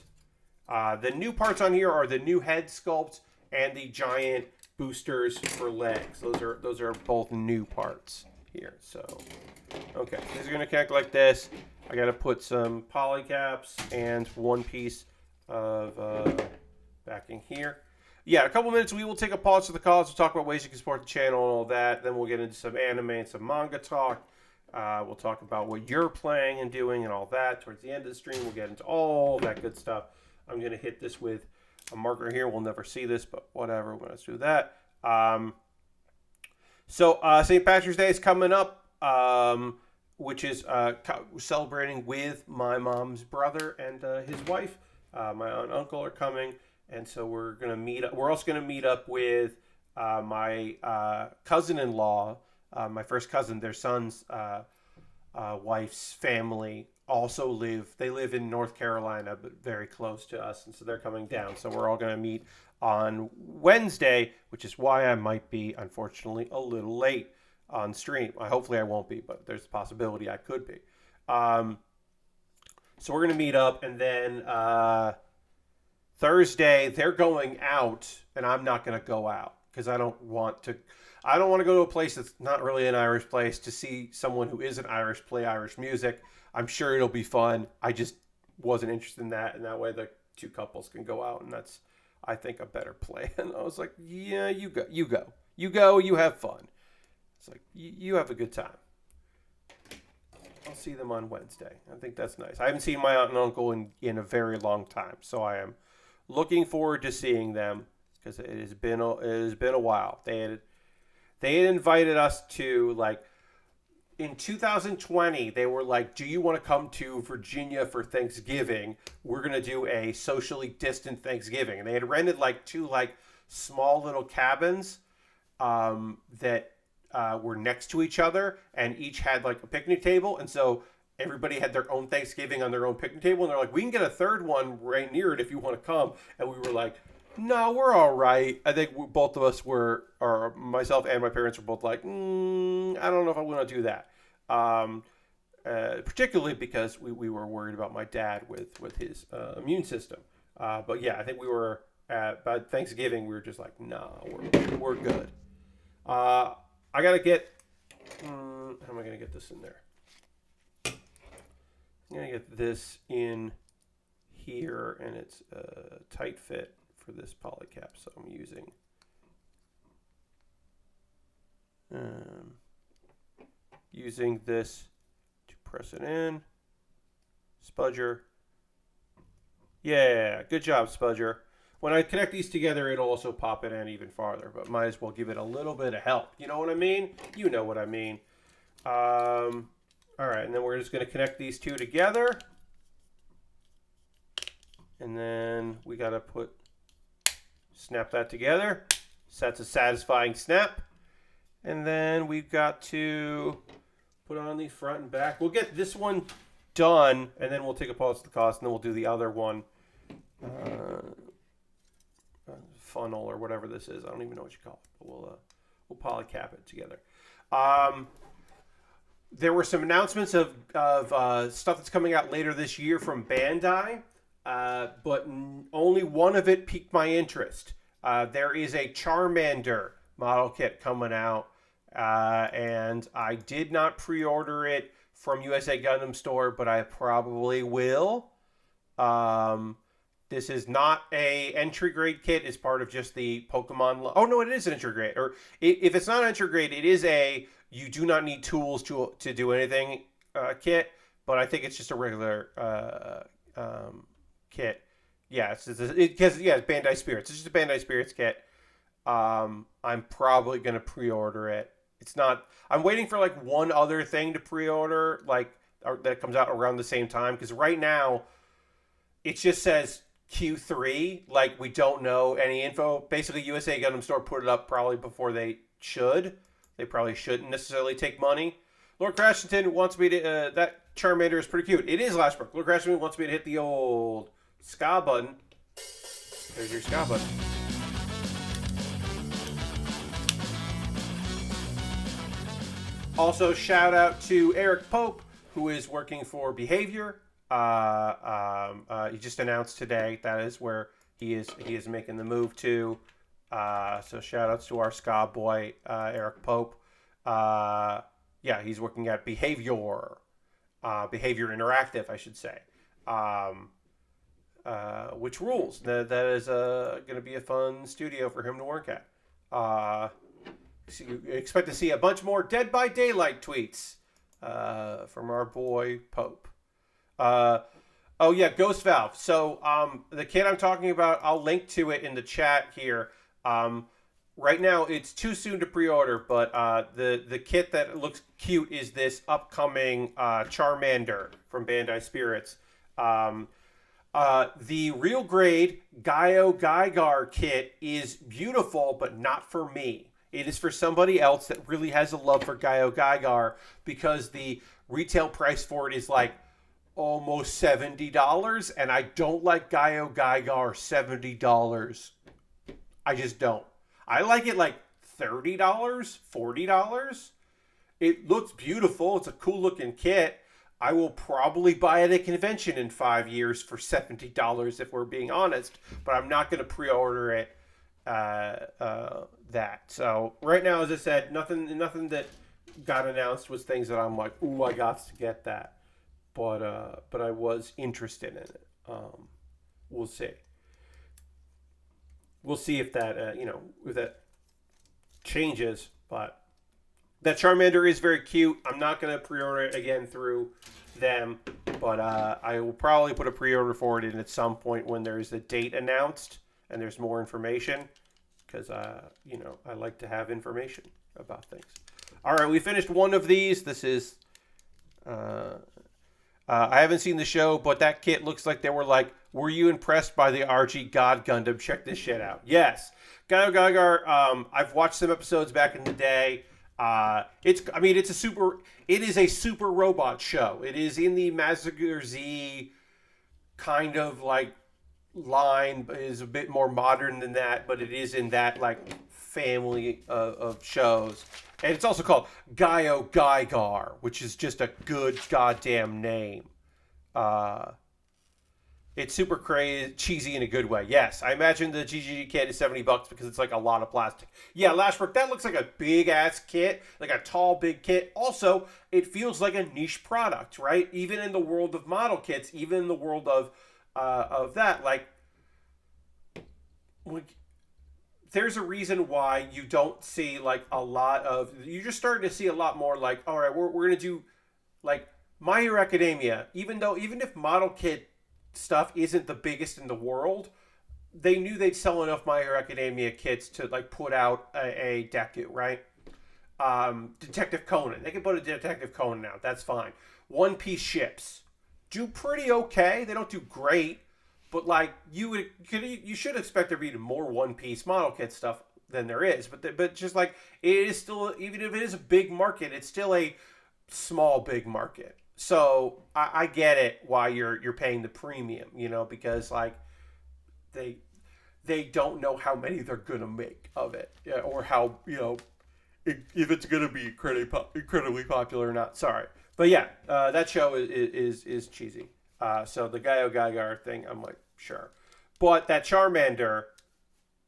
The new parts on here are the new head sculpt and the giant boosters for legs. Those are both new parts here. So, okay, these are gonna connect like this. I gotta put some poly caps and one piece of backing here. Yeah, in a couple minutes we will take a pause to the cause. We'll talk about ways you can support the channel and all that. Then we'll get into some anime and some manga talk. We'll talk about what you're playing and doing and all that. Towards the end of the stream, we'll get into all that good stuff. I'm gonna hit this with a marker here. We'll never see this, but whatever. Let's do that. So St. Patrick's Day is coming up, which is celebrating with my mom's brother and his wife. My aunt and uncle are coming, and so we're gonna meet up. We're also gonna meet up with my cousin-in-law, my first cousin, their son's wife's family. Also live in North Carolina, but very close to us, and so they're coming down. So we're all going to meet on Wednesday, which is why I might be, unfortunately, a little late on stream. Hopefully I won't be, but there's a possibility I could be. So we're going to meet up, and then Thursday they're going out, and I'm not going to go out because I don't want to go to a place that's not really an Irish place to see someone who isn't Irish play Irish music. I'm sure it'll be fun. I just wasn't interested in that, and that way the two couples can go out, and that's, I think, a better play. And I was like, yeah, you go, you have fun. It's like, you have a good time. I'll see them on Wednesday. I think that's nice. I haven't seen my aunt and uncle in a very long time, so I am looking forward to seeing them, because it has been a while. They had invited us to, like, in 2020. They were like, "Do you want to come to Virginia for Thanksgiving? We're gonna do a socially distant Thanksgiving." And they had rented like 2 like small little cabins that were next to each other, and each had like a picnic table, and so everybody had their own Thanksgiving on their own picnic table. And they're like, "We can get a third one right near it if you want to come." And we were like, "No, we're all right." I think both of us were, or myself and my parents were both like, "I don't know if I want to do that." Particularly because we were worried about my dad with his immune system. But yeah, I think we were by Thanksgiving we were just like, "Nah, we're good." I gotta get. How am I gonna get this in there? I'm gonna get this in here, and it's a tight fit for this polycap, so I'm using this to press it in. Spudger. Yeah, good job, Spudger. When I connect these together, it'll also pop it in even farther, but might as well give it a little bit of help. You know what I mean? You know what I mean. All right, and then we're just going to connect these two together. And then we got to snap that together. So that's a satisfying snap. And then we've got to put on the front and back. We'll get this one done, and then we'll take a pause to the cost, and then we'll do the other one. Funnel or whatever this is. I don't even know what you call it. But we'll polycap it together. There were some announcements of stuff that's coming out later this year from Bandai, but only one of it piqued my interest. There is a Charmander model kit coming out, and I did not pre-order it from USA Gundam Store, but I probably will. This is not a entry grade kit. It's part of just the Pokemon. Oh no, it is an entry grade. Or if it's not entry grade, it is a you do not need tools to do anything kit. But I think it's just a regular kit. Yeah, it's Bandai Spirits. It's just a Bandai Spirits kit. I'm probably gonna pre-order it. It's not. I'm waiting for like one other thing to pre-order, like that comes out around the same time. Because right now, it just says Q3. Like we don't know any info. Basically, USA Gundam Store put it up probably before they should. They probably shouldn't necessarily take money. Lord Crashington wants me to. That Charmander is pretty cute. It is Lashbrook. Lord Crashington wants me to hit the old ska button. There's your ska button. Also, shout out to Eric Pope, who is working for Behavior. He just announced today that is where he is making the move to. So shout outs to our ska boy, Eric Pope. Yeah, he's working at Behavior. Behavior Interactive, I should say. Which rules. That is going to be a fun studio for him to work at. So you expect to see a bunch more Dead by Daylight tweets from our boy Pope. Oh yeah, Ghost Valve. So the kit I'm talking about, I'll link to it in the chat here. Right now it's too soon to pre-order, but the kit that looks cute is this upcoming Charmander from Bandai Spirits. The real grade Gaio Gaigar kit is beautiful, but not for me. It is for somebody else that really has a love for Gaio Gaigar, because the retail price for it is like almost $70, and I don't like Gaio Gaigar $70. I just don't. I like it like $30, $40. It looks beautiful. It's a cool looking kit. I will probably buy it at a convention in 5 years for $70 if we're being honest, but I'm not going to pre-order it that. So right now, as I said, nothing that got announced was things that I'm like, ooh, I got to get that. But I was interested in it. We'll see. We'll see if that if that changes. But that Charmander is very cute. I'm not going to pre-order it again through them, but I will probably put a pre-order for it in at some point when there's a date announced and there's more information. because you know, I like to have information about things. All right, we finished one of these. This is I haven't seen the show, but that kit looks like they were like, were you impressed by the RG God Gundam? Check this shit out. Yes. Gaio Gagar, I've watched some episodes back in the day. It is a super robot show. It is in the Mazinger Z kind of like line, but is a bit more modern than that, but it is in that like family of shows. And it's also called Gaio Gaigar, which is just a good goddamn name. It's super crazy, cheesy in a good way. Yes, I imagine the GGG kit is $70 because it's like a lot of plastic. Yeah, Lashbrook, that looks like a big ass kit, like a tall, big kit. Also, it feels like a niche product, right? Even in the world of model kits, even in the world of that, like there's a reason why you don't see like a lot of. You're just starting to see a lot more like, all right, we're gonna do like My Hero Academia. Even if model kit stuff isn't the biggest in the world, they knew they'd sell enough My Hero Academia kits to like put out a Deku, right? Detective Conan, they can put a Detective Conan out. That's fine. One Piece ships do pretty okay. They don't do great, but like you should expect there to be more One Piece model kit stuff than there is. But just like it is still, even if it is a big market, it's still a small big market. So I get it why you're paying the premium, you know, because like they don't know how many they're gonna make of it, yeah, or how, you know, if it's gonna be incredibly popular or not. Sorry, but yeah, that show is cheesy. So the Gaio Gaigar thing, I'm like, sure, but that Charmander,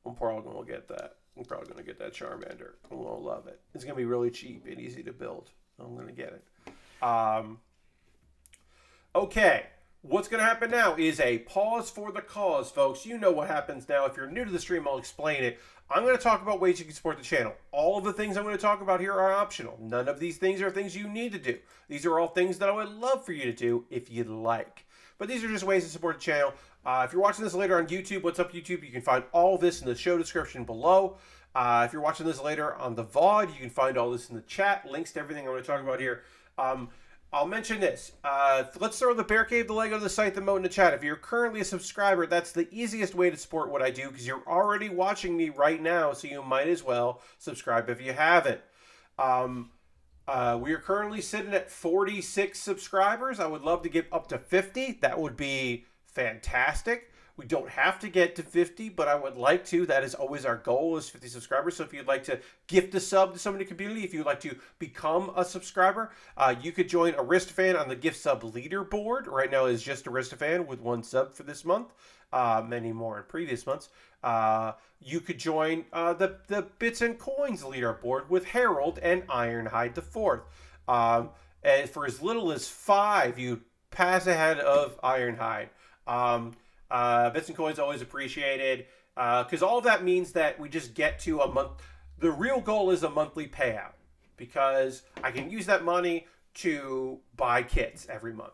I'm probably gonna get that. I'm probably gonna get that Charmander. I'm gonna love it. It's gonna be really cheap and easy to build. I'm gonna get it. Okay, what's going to happen now is a pause for the cause, folks. You know what happens now. If you're new to the stream, I'll explain it. I'm going to talk about ways you can support the channel. All of the things I'm going to talk about here are optional. None of these things are things you need to do. These are all things that I would love for you to do if you'd like. But these are just ways to support the channel. If you're watching this later on YouTube, what's up YouTube? You can find all this in the show description below. If you're watching this later on the VOD, you can find all this in the chat. Links to everything I'm going to talk about here. I'll mention this. Let's throw the Bear Cave, the Lego, the site, the mode in the chat. If you're currently a subscriber, that's the easiest way to support what I do because you're already watching me right now, so you might as well subscribe if you haven't. We are currently sitting at 46 subscribers. I would love to get up to 50. That would be fantastic. We don't have to get to 50, but I would like to. That is always our goal, is 50 subscribers. So if you'd like to gift a sub to somebody in the community, if you'd like to become a subscriber, you could join Aristofan on the gift sub leaderboard. Right now is just Aristofan with 1 sub for this month. Many more in previous months. You could join the Bits and Coins leaderboard with Harold and Ironhide the Fourth. And for as little as 5, you pass ahead of Ironhide. Bits and Coins always appreciated, because all of that means that we just get to a month. The real goal is a monthly payout, because I can use that money to buy kits every month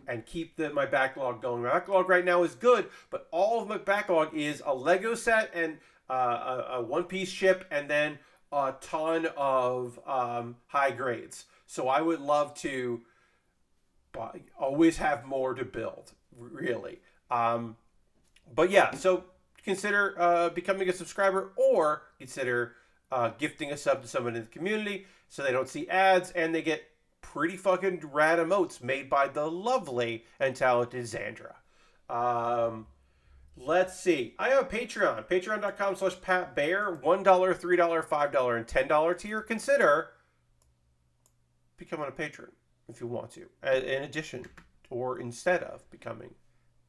and keep my backlog going. My backlog right now is good, but all of my backlog is a Lego set and a One Piece ship, and then a ton of high grades. So I would love to always have more to build, really. But yeah, so consider becoming a subscriber, or consider gifting a sub to someone in the community so they don't see ads and they get pretty fucking rad emotes made by the lovely and talented Xandra. Let's see. I have a Patreon. Patreon.com/PatBear. $1, $3, $5, and $10 tier. Consider becoming a patron if you want to, in addition or instead of becoming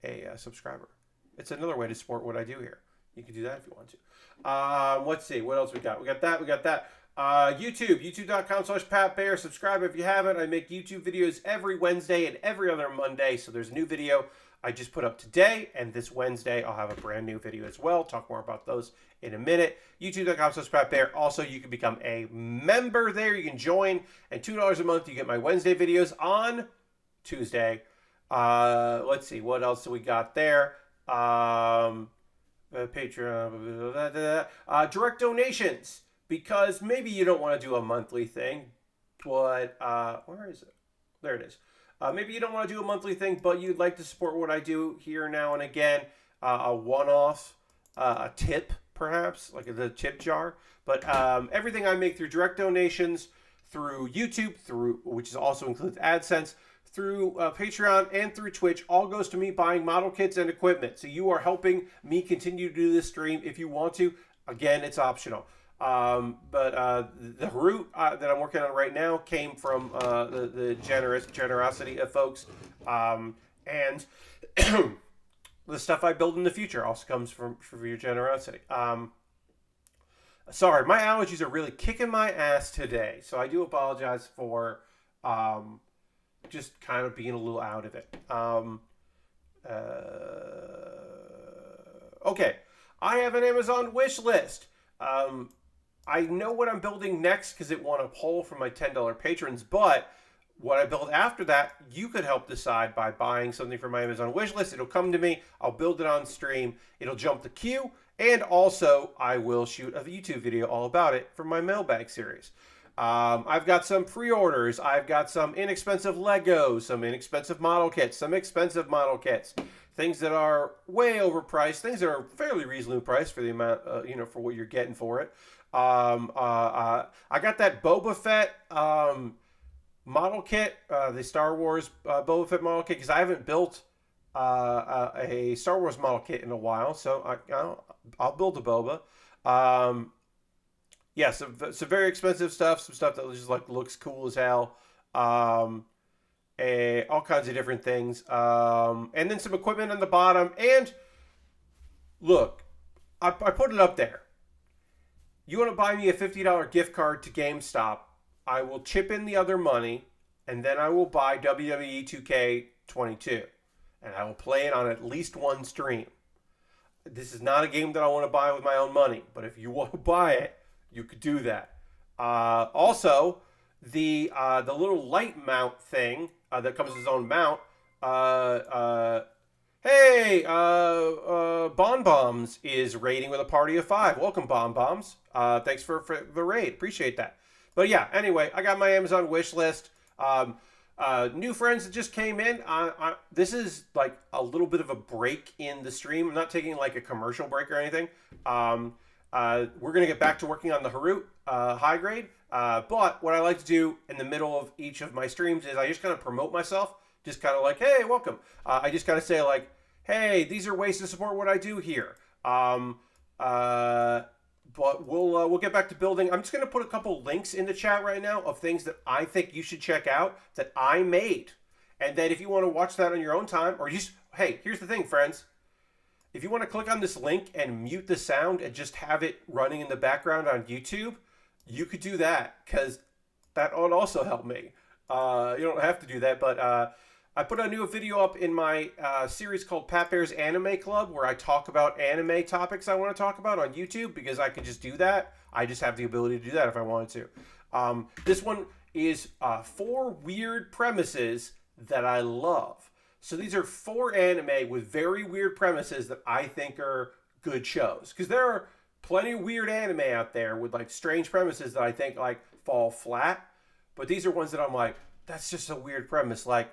a subscriber. It's another way to support what I do here. You can do that if you want to. Let's see. What else we got? We got that. YouTube. YouTube.com/PatBear. Subscribe if you haven't. I make YouTube videos every Wednesday and every other Monday. So there's a new video I just put up today. And this Wednesday, I'll have a brand new video as well. Talk more about those in a minute. YouTube.com/PatBear. Also, you can become a member there. You can join. And $2 a month, you get my Wednesday videos on Tuesday. Let's see, what else do we got there? Patreon, direct donations, because maybe you don't want to do a monthly thing, but where is it? There it is. Maybe you don't want to do a monthly thing, but you'd like to support what I do here now and again. A one-off, a tip, perhaps, like the tip jar. But everything I make through direct donations, through YouTube, which also includes AdSense, through Patreon, and through Twitch, all goes to me buying model kits and equipment. So you are helping me continue to do this stream if you want to. Again, it's optional. But the Harute that I'm working on right now came from the generosity of folks. And the stuff I build in the future also comes from your generosity. Sorry, my allergies are really kicking my ass today. So I do apologize for just kind of being a little out of it. Okay, I have an Amazon wish list. I know what I'm building next because it won a poll from my $10 patrons, but what I build after that, you could help decide by buying something from my Amazon wish list. It'll come to me. I'll build it on stream. It'll jump the queue. And also, I will shoot a YouTube video all about it for my mailbag series. I've got some pre-orders. I've got some inexpensive Legos, some inexpensive model kits, some expensive model kits, things that are way overpriced, things that are fairly reasonably priced for the amount, for what you're getting for it. I got that Boba Fett model kit, the Star Wars Boba Fett model kit, because I haven't built a Star Wars model kit in a while, so I'll build a Boba. Yeah, some very expensive stuff, some stuff that just like looks cool as hell, all kinds of different things, and then some equipment on the bottom. And look, I put it up there. You want to buy me a $50 gift card to GameStop? I will chip in the other money, and then I will buy WWE 2K22, and I will play it on at least one stream. This is not a game that I want to buy with my own money, but if you want to buy it, you could do that. Also, the little light mount thing that comes with its own mount. Hey, Bon Bombs is raiding with a party of 5. Welcome, Bon Bombs. Thanks for the raid. Appreciate that. But yeah, anyway, I got my Amazon wish list. New friends that just came in. This is like a little bit of a break in the stream. I'm not taking like a commercial break or anything. We're going to get back to working on the Harute high grade. But what I like to do in the middle of each of my streams is I just kind of promote myself. Just kind of like, hey, welcome. I just kind of say like, hey, these are ways to support what I do here. But we'll get back to building. I'm just going to put a couple links in the chat right now of things that I think you should check out that I made. And then if you want to watch that on your own time, or just, hey, here's the thing, friends. If you want to click on this link and mute the sound and just have it running in the background on YouTube, you could do that, because that would also help me. You don't have to do that, but I put a new video up in my series called Pat Bear's Anime Club, where I talk about anime topics I want to talk about on YouTube, because I could just do that. I just have the ability to do that if I wanted to. This one is 4 weird premises that I love. So these are 4 anime with very weird premises that I think are good shows. Because there are plenty of weird anime out there with like strange premises that I think like fall flat. But these are ones that I'm like, that's just a weird premise. Like,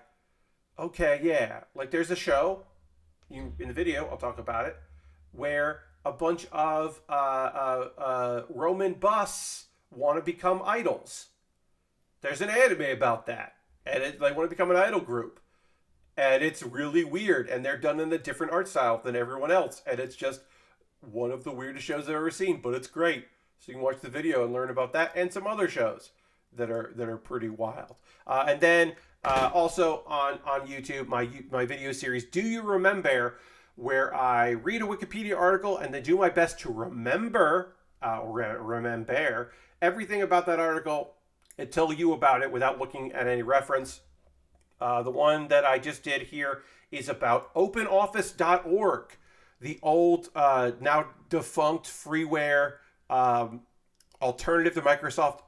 okay, yeah. Like there's a show, in the video, I'll talk about it, where a bunch of Roman busts want to become idols. There's an anime about that. And they want to become an idol group. And it's really weird. And they're done in a different art style than everyone else. And it's just one of the weirdest shows I've ever seen. But it's great. So you can watch the video and learn about that and some other shows that are pretty wild. And then also on YouTube, my video series, Do You Remembaer, where I read a Wikipedia article and then do my best to remember everything about that article and tell you about it without looking at any reference. The one that I just did here is about OpenOffice.org, the old, now defunct freeware alternative to Microsoft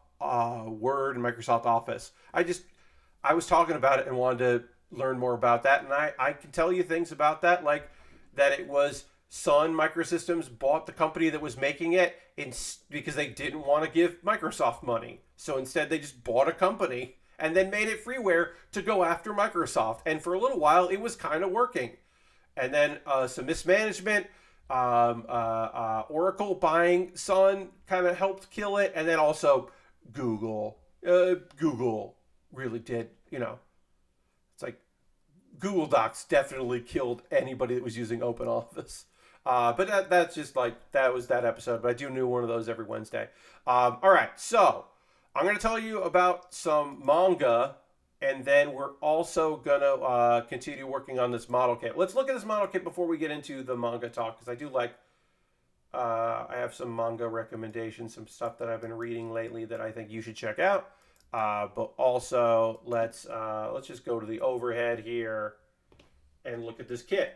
Word and Microsoft Office. I was talking about it and wanted to learn more about that, and I can tell you things about that, like that it was Sun Microsystems bought the company that was making it because they didn't want to give Microsoft money. So instead, they just bought a company and then made it freeware to go after Microsoft. And for a little while, it was kind of working. And then some mismanagement, Oracle buying Sun kind of helped kill it. And then also Google. Google really did, it's like Google Docs definitely killed anybody that was using OpenOffice. But that's just that was that episode. But I do one of those every Wednesday. All right, so I'm going to tell you about some manga, and then we're also going to continue working on this model kit. Let's look at this model kit before we get into the manga talk, because I do I have some manga recommendations, some stuff that I've been reading lately that I think you should check out. But also, let's just go to the overhead here and look at this kit.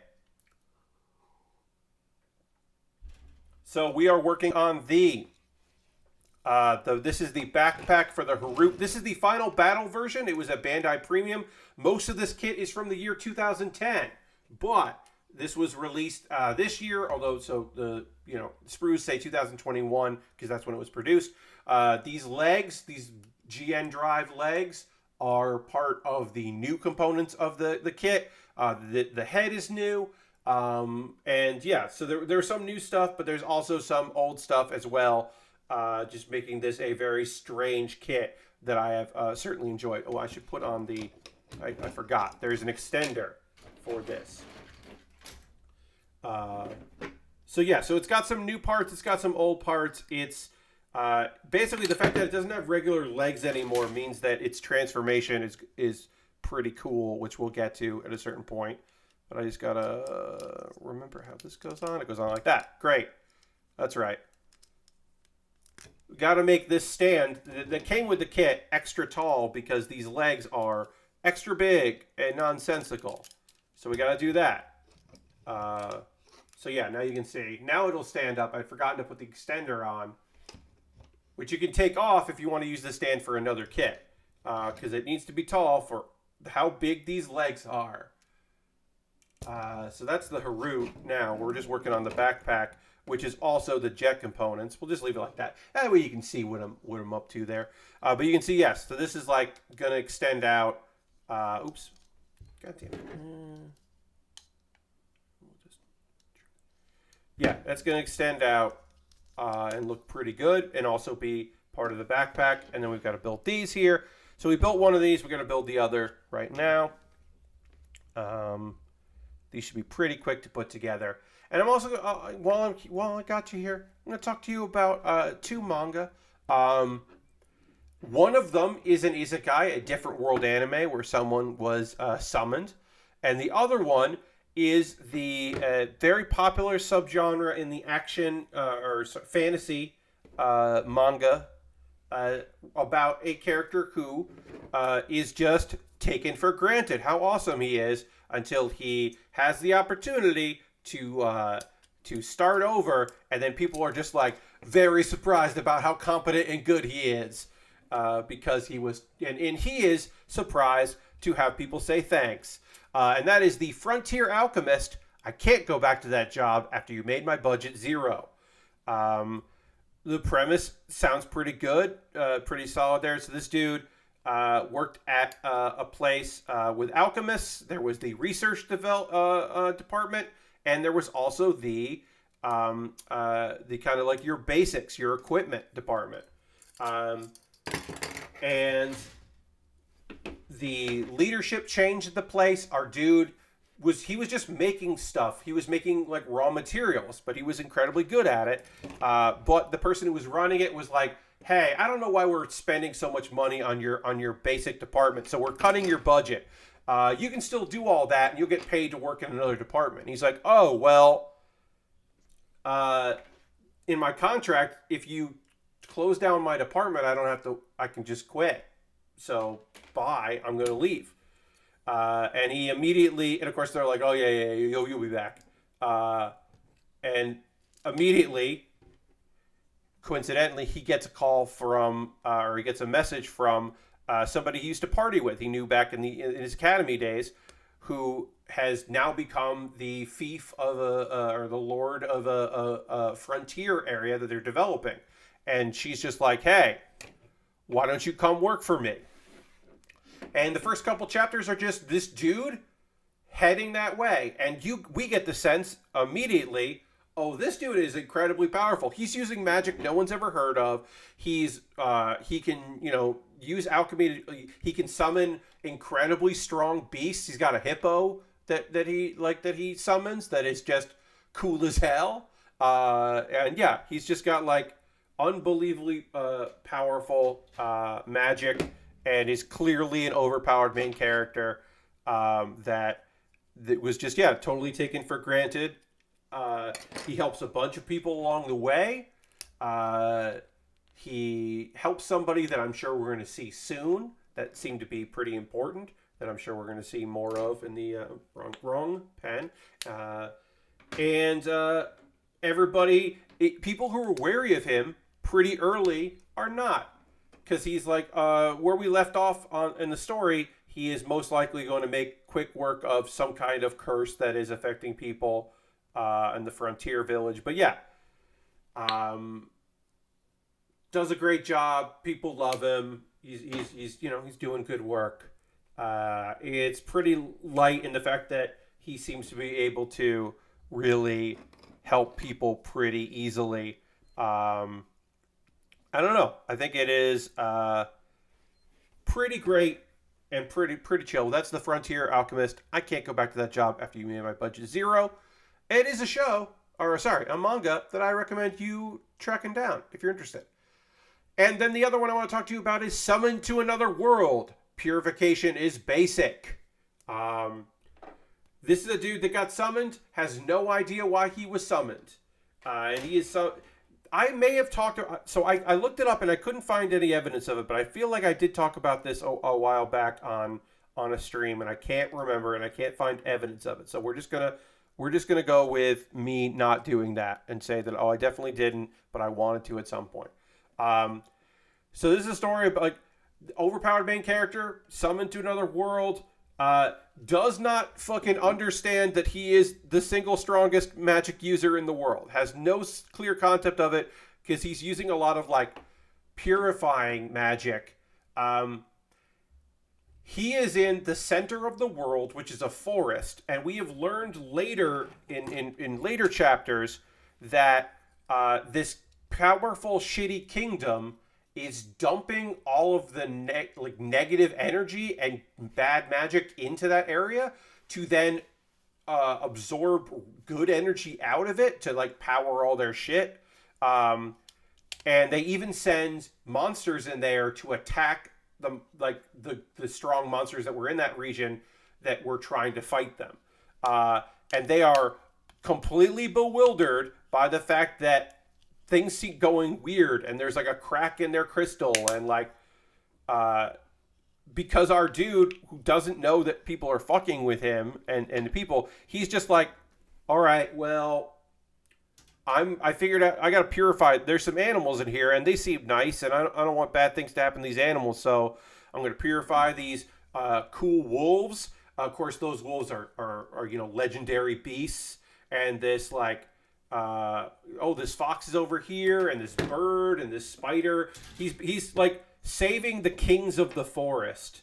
So we are working on this is the backpack for the Harute. This is the final battle version. It was a Bandai Premium. Most of this kit is from the year 2010, but this was released this year. Although, so the sprues say 2021 because that's when it was produced. These legs, these GN drive legs, are part of the new components of the kit. The head is new. And yeah, so there's some new stuff, but there's also some old stuff as well. Just making this a very strange kit that I have certainly enjoyed. Oh, I should put on I forgot. There's an extender for this. So yeah, so it's got some new parts. It's got some old parts. It's basically the fact that it doesn't have regular legs anymore means that its transformation is pretty cool, which we'll get to at a certain point. But I just gotta remember how this goes on. It goes on like that. Great. That's right. We gotta make this stand that came with the kit extra tall because these legs are extra big and nonsensical. So we gotta do that. So yeah, now you can see. Now it'll stand up. I'd forgotten to put the extender on, which you can take off if you want to use the stand for another kit. Because it needs to be tall for how big these legs are. So that's the Harute. Now we're just working on the backpack, which is also the jet components. We'll just leave it like that. That way you can see what I'm up to there. But you can see, yes. So this is gonna extend out. Oops. God damn it. Yeah, that's gonna extend out and look pretty good, and also be part of the backpack. And then we've got to build these here. So we built one of these. We're gonna build the other right now. These should be pretty quick to put together. And I'm also, while I got you here, I'm going to talk to you about 2 manga. One of them is an isekai, a different world anime where someone was summoned. And the other one is the very popular subgenre in the action or fantasy manga about a character who is just taken for granted how awesome he is until he has the opportunity to start over, and then people are just very surprised about how competent and good he is because he was, and he is surprised to have people say thanks. And that is the Frontier Alchemist. I can't go back to that job after you made my budget 0. The premise sounds pretty good, pretty solid there. So this dude worked at a place with alchemists. There was the research department, and there was also the kind of your basics, your equipment department. And the leadership changed at the place. Our dude was just making stuff. He was making raw materials, but he was incredibly good at it. But the person who was running it was like, hey, I don't know why we're spending so much money on your basic department, so we're cutting your budget. You can still do all that, and you'll get paid to work in another department. And he's like, oh, well, in my contract, if you close down my department, I can just quit. So, bye, I'm going to leave. And he immediately, and of course they're like, oh, yeah, you'll be back. And immediately, coincidentally, he gets a call from, or he gets a message from somebody he used to party with. He knew back in his academy days, who has now become the fief of or the lord of a frontier area that they're developing. And she's just like, hey, why don't you come work for me? And the first couple chapters are just this dude heading that way. And we get the sense immediately, oh, this dude is incredibly powerful. He's using magic no one's ever heard of. He can, use alchemy. He can summon incredibly strong beasts. He's got a hippo that he summons that is just cool as hell. And yeah, he's just got like unbelievably powerful magic, and is clearly an overpowered main character that was just totally taken for granted. He helps a bunch of people along the way. He helps somebody that I'm sure we're going to see soon that seemed to be pretty important, that I'm sure we're going to see more of in the wrong pen. And everybody, people who are wary of him pretty early are not. Because he's like, where we left off in the story, he is most likely going to make quick work of some kind of curse that is affecting people in the frontier village. But yeah, does a great job. People love him. He's doing good work. It's pretty light in the fact that he seems to be able to really help people pretty easily. I don't know. I think it is pretty great and pretty chill. That's the Frontier Alchemist. I can't go back to that job after you made my budget zero. It is a manga that I recommend you tracking down if you're interested. And then the other one I want to talk to you about is Summoned to Another World. Purification is basic. This is a dude that got summoned, has no idea why he was summoned. And he is I may have talked, so I looked it up and I couldn't find any evidence of it, but I feel like I did talk about this a while back on a stream, and I can't remember and I can't find evidence of it. So we're just gonna go with me not doing that and say that, I definitely didn't, but I wanted to at some point. So this is a story about like overpowered main character summoned to another world, does not fucking understand that he is the single strongest magic user in the world, has no clear concept of it because he's using a lot of like purifying magic. He is in the center of the world, which is a forest, and we have learned later in later chapters that this powerful shitty kingdom is dumping all of the negative energy and bad magic into that area to then absorb good energy out of it to like power all their shit. And they even send monsters in there to attack the strong monsters that were in that region that were trying to fight them. And they are completely bewildered by the fact that things seem going weird and there's like a crack in their crystal, and like because our dude who doesn't know that people are fucking with him and the people, he's just like, all right, well, I figured out I gotta purify. There's some animals in here and they seem nice, and I don't want bad things to happen to these animals, so I'm gonna purify these cool wolves. Of course, those wolves are legendary beasts, and this like this fox is over here, and this bird, and this spider. He's like saving the kings of the forest.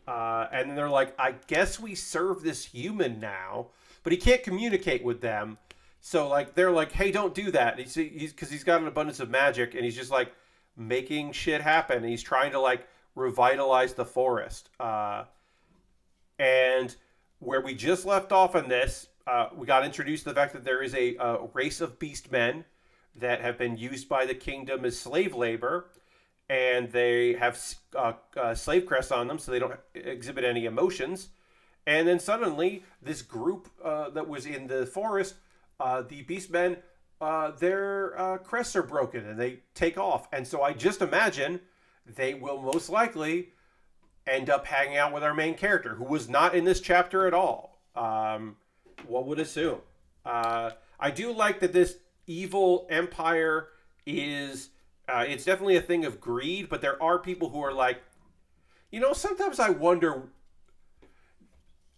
And they're like, I guess we serve this human now, but he can't communicate with them. So like they're like, hey, don't do that. He's because he's got an abundance of magic, and he's just like making shit happen. And he's trying to like revitalize the forest. And where we just left off on this, we got introduced to the fact that there is a race of beast men that have been used by the kingdom as slave labor, and they have slave crests on them, so they don't exhibit any emotions. And then suddenly, this group that was in the forest, the beast men, their crests are broken, and they take off. And so I just imagine they will most likely end up hanging out with our main character, who was not in this chapter at all. One would assume. I do like that this evil empire is, it's definitely a thing of greed, but there are people who are like, sometimes I wonder,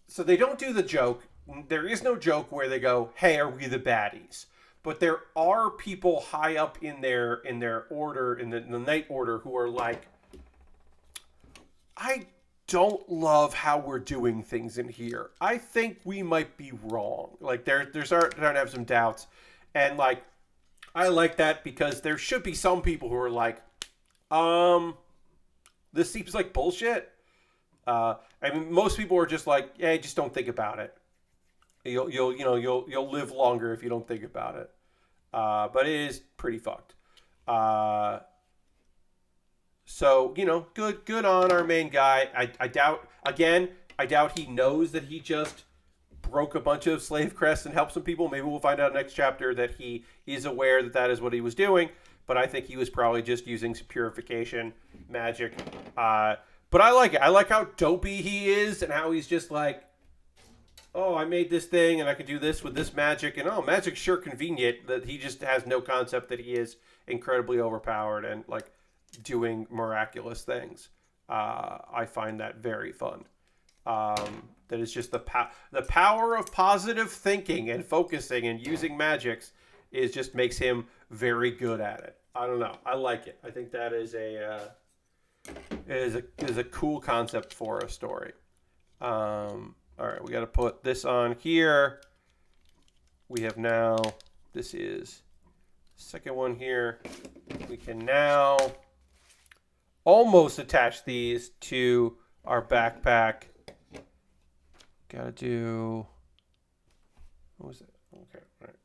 so they don't do the joke, there is no joke where they go, "Hey, are we the baddies?" But there are people high up in their order, in the night order, who are like, I don't love how we're doing things in here. I think we might be wrong. Like they're starting to have some doubts, and like I like that because there should be some people who are like, this seems like bullshit. I mean, most people are just like, hey, just don't think about it. You'll live longer if you don't think about it. But it is pretty fucked. So good on our main guy. I doubt he knows that he just broke a bunch of slave crests and helped some people. Maybe we'll find out next chapter that he is aware that is what he was doing. But I think he was probably just using some purification magic. But I like it. I like how dopey he is and how he's just like, oh, I made this thing and I can do this with this magic. And oh, magic's sure convenient. That he just has no concept that he is incredibly overpowered and like doing miraculous things. I find that very fun. That is just the power of positive thinking and focusing and using magics just makes him very good at it. I don't know. I like it. I think that is a cool concept for a story. All right, we got to put this on here. We have now, this is the second one here. We can now almost attach these to our backpack. Got to do, what was it? Okay, all right.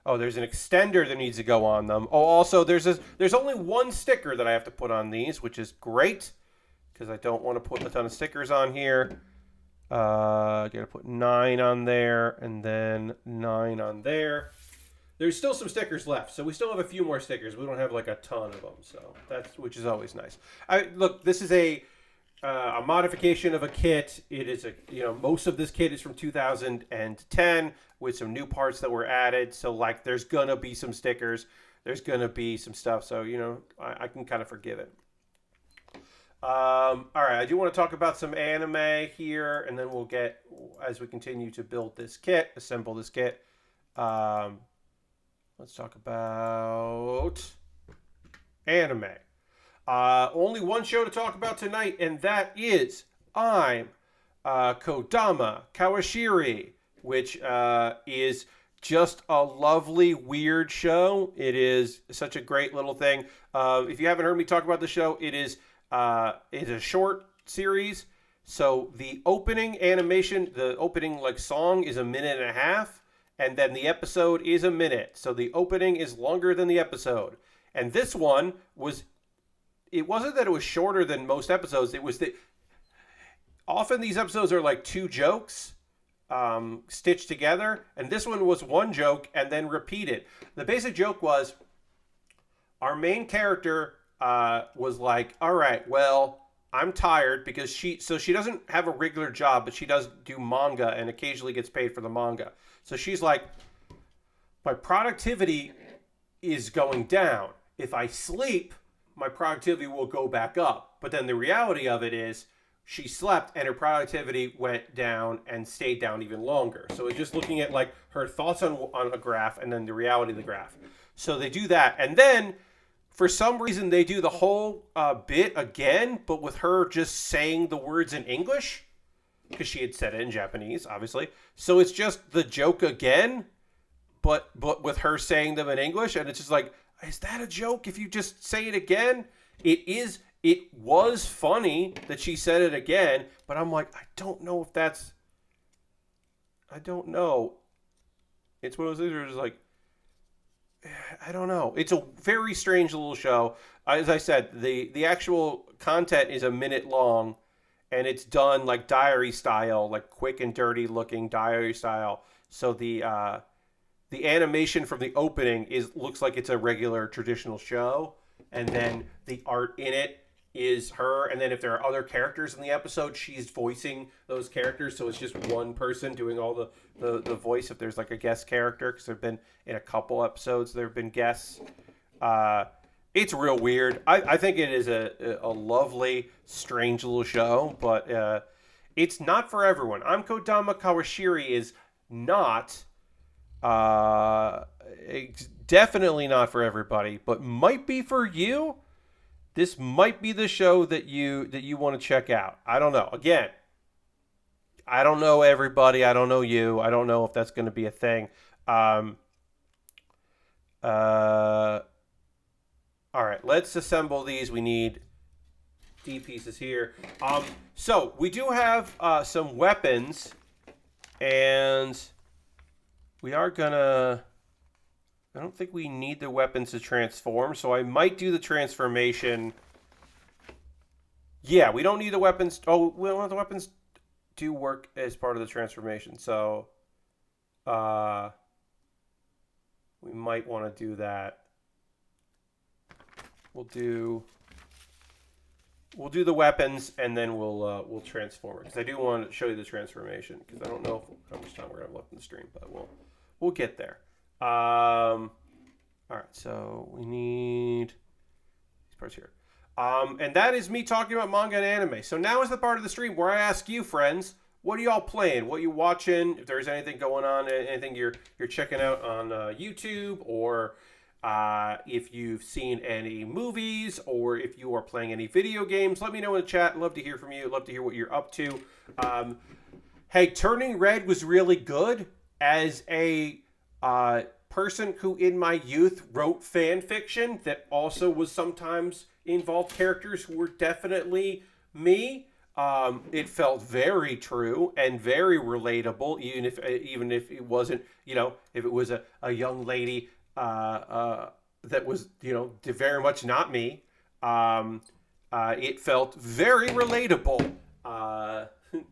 Oh, there's an extender that needs to go on them. Oh, also, there's only one sticker that I have to put on these, which is great, because I don't want to put a ton of stickers on here. Got to put 9 on there, and then 9 on there. There's still some stickers left, so we still have a few more stickers. We don't have like a ton of them, so which is always nice. Look, this is a modification of a kit. It is most of this kit is from 2010 with some new parts that were added. So like, there's gonna be some stickers, there's gonna be some stuff. So I can kind of forgive it. All right, I do want to talk about some anime here, and then we'll get, as we continue to build this kit, assemble this kit. Let's talk about anime. Only one show to talk about tonight, and that is Kodama Kawashiri, which is just a lovely, weird show. It is such a great little thing. If you haven't heard me talk about the show, it's a short series. So the opening animation, the opening song is 1.5 minutes, and then the episode is 1 minute. So the opening is longer than the episode. And this one it wasn't that it was shorter than most episodes. It was that often these episodes are like 2 jokes stitched together. And this one was 1 joke and then repeated. The basic joke was our main character was like, all right, well, I'm tired because she doesn't have a regular job, but she does do manga and occasionally gets paid for the manga. So she's like, my productivity is going down. If I sleep, my productivity will go back up. But then the reality of it is she slept and her productivity went down and stayed down even longer. So it's just looking at like her thoughts on a graph and then the reality of the graph. So they do that. And then for some reason they do the whole bit again, but with her just saying the words in English, because she had said it in Japanese, obviously. So it's just the joke again, but with her saying them in English. And it's just like, is that a joke if you just say it again? It was funny that she said it again, but I'm like, I don't know. It's one of those things where it's like, I don't know. It's a very strange little show. As I said, the actual content is 1 minute long, and it's done like diary style, like quick and dirty looking diary style. So the animation from the opening looks like it's a regular traditional show, and then the art in it is her, and then if there are other characters in the episode, she's voicing those characters, so it's just one person doing all the voice if there's like a guest character, because there've been in a couple episodes there have been guests. It's real weird. I think it is a lovely, strange little show, but It's not for everyone. I'm Kodama Kawashiri is not definitely not for everybody, but might be for you. This might be the show that you want to check out. I don't know. Again, I don't know everybody. I don't know you. I don't know if that's going to be a thing. Um, all right, let's assemble these. We need D pieces here. So we do have some weapons, and we are gonna. I don't think we need the weapons to transform, so I might do the transformation. Yeah, we don't need the weapons. Oh, well, the weapons do work as part of the transformation, so we might want to do that. We'll do the weapons, and then we'll transform it, because I do want to show you the transformation, because I don't know how much time we're gonna have left in the stream, but we'll get there. All right, so we need these parts here. And that is me talking about manga and anime. So now is the part of the stream where I ask you, friends, what are y'all playing? What are you watching? If there's anything going on, anything you're checking out on YouTube, or if you've seen any movies, or if you are playing any video games, let me know in the chat. Love to hear from you. Love to hear what you're up to. Hey, Turning Red was really good. As a person who in my youth wrote fan fiction that also was sometimes involved characters who were definitely me, it felt very true and very relatable, even if it wasn't, if it was a young lady that was, very much not me. It felt very relatable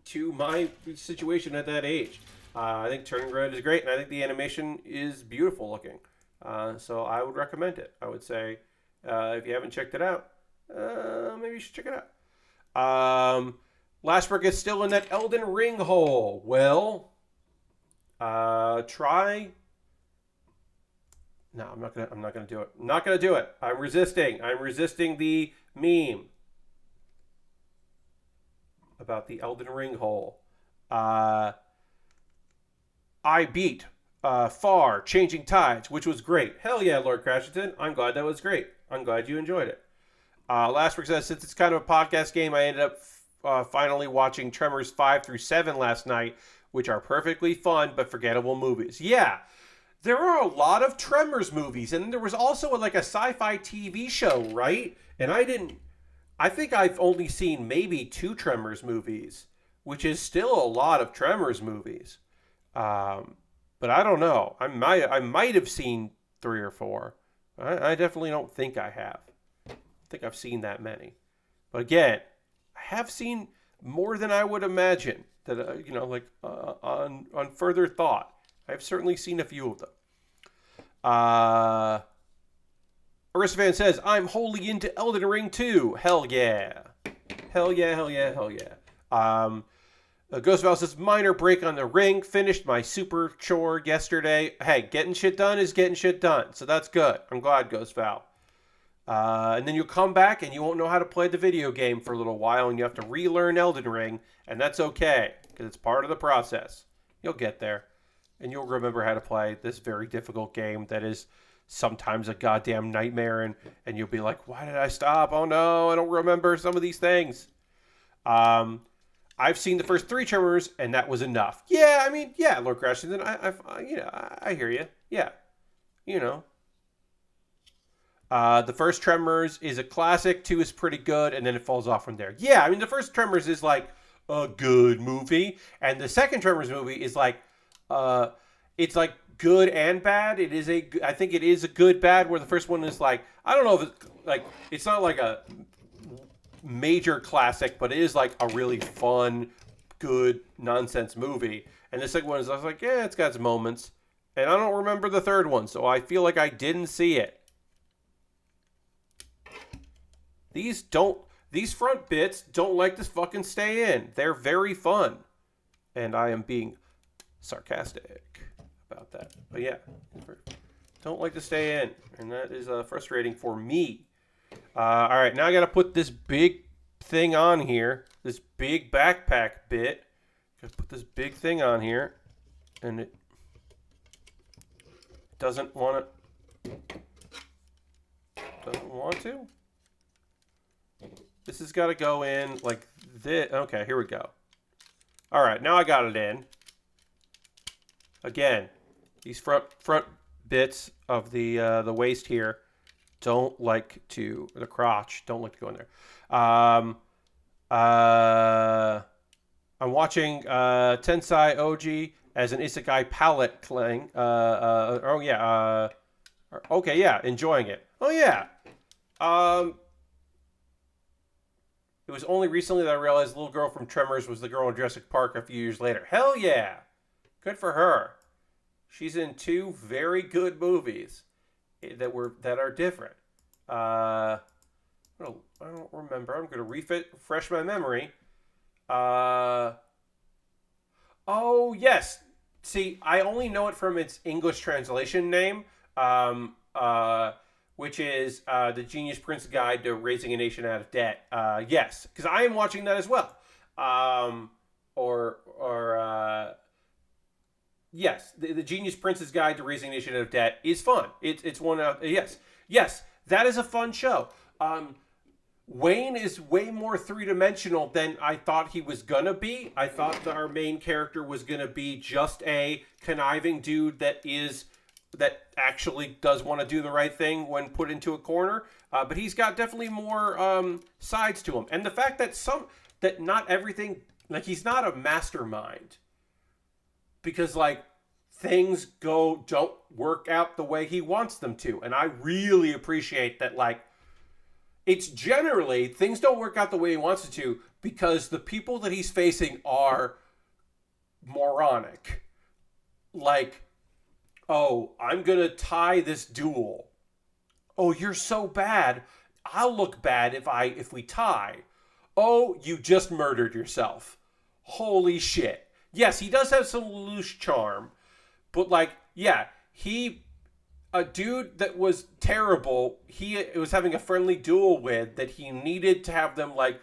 to my situation at that age. I think Turning Red is great, and I think the animation is beautiful looking. So I would recommend it. I would say, if you haven't checked it out, maybe you should check it out. Lashbrook is still in that Elden Ring hole. Well, try. No, I'm not gonna do it. I'm not gonna do it. I'm resisting. I'm resisting the meme about the Elden Ring hole. I beat Far Changing Tides, which was great. Hell yeah, Lord Crashington. I'm glad that was great. I'm glad you enjoyed it. Lashbrook says, since it's kind of a podcast game, I ended up finally watching Tremors 5 through 7 last night, which are perfectly fun but forgettable movies. Yeah, there are a lot of Tremors movies, and there was also a sci-fi TV show, right? And I think I've only seen maybe 2 Tremors movies, which is still a lot of Tremors movies. But I don't know. I might have seen 3 or 4. I definitely don't think I have. I think I've seen that many. But again, I have seen more than I would imagine. That on further thought, I've certainly seen a few of them. Aristovan says, I'm wholly into Elden Ring 2. Hell yeah. Hell yeah, hell yeah, hell yeah. Ghost Val says, minor break on the ring. Finished my super chore yesterday. Hey, getting shit done is getting shit done. So that's good. I'm glad, Ghost Val. And then you'll come back and you won't know how to play the video game for a little while, and you have to relearn Elden Ring, and that's okay, because it's part of the process. You'll get there, and you'll remember how to play this very difficult game that is sometimes a goddamn nightmare, and you'll be like, why did I stop? Oh no, I don't remember some of these things. I've seen the first 3 Tremors, and that was enough. Yeah, I mean, yeah, Lord Crashington, I hear you. Yeah, the first Tremors is a classic. 2 is pretty good, and then it falls off from there. Yeah, I mean, the first Tremors is like a good movie, and the second Tremors movie is like, it's like good and bad. I think it is a good bad, where the first one is like, I don't know if it's like, it's not like a major classic, but it is like a really fun, good nonsense movie. And the second one is, I was like, yeah, it's got its moments, and I don't remember the third one, so I feel like I didn't see it. These front bits don't like to fucking stay in. They're very fun. And I am being sarcastic about that. But yeah, don't like to stay in. And that is frustrating for me. All right, now I got to put this big thing on here, this big backpack bit. Gotta put this big thing on here, and it doesn't want to. Doesn't want to. This has got to go in like this. Okay, here we go. All right, now I got it in. Again, these front bits of the waist here don't like to, the crotch don't like to go in there. I'm watching Tensai Oji as an isekai palette cling. Okay, yeah, enjoying it. Oh yeah. It was only recently that I realized the little girl from Tremors was the girl in Jurassic Park a few years later. Hell yeah. Good for her. She's in 2 very good movies that are different. I don't remember. I'm going to refresh my memory. Oh, yes. See, I only know it from its English translation name, which is The Genius Prince's Guide to Raising a Nation Out of Debt. Yes, because I am watching that as well. Yes, the Genius Prince's Guide to Raising a Nation Out of Debt is fun. It's one of yes, that is a fun show. Wayne is way more three-dimensional than I thought he was gonna be. I thought that our main character was gonna be just a conniving dude that actually does want to do the right thing when put into a corner. But he's got definitely more sides to him, and the fact that not everything, like, he's not a mastermind, because like things don't work out the way he wants them to, and I really appreciate that. Like, it's generally things don't work out the way he wants it to because the people that he's facing are moronic. Like, oh, I'm going to tie this duel. Oh, you're so bad. I'll look bad if we tie. Oh, you just murdered yourself. Holy shit. Yes, he does have some loose charm, but like, yeah, a dude that was terrible, he was having a friendly duel with, that he needed to have them like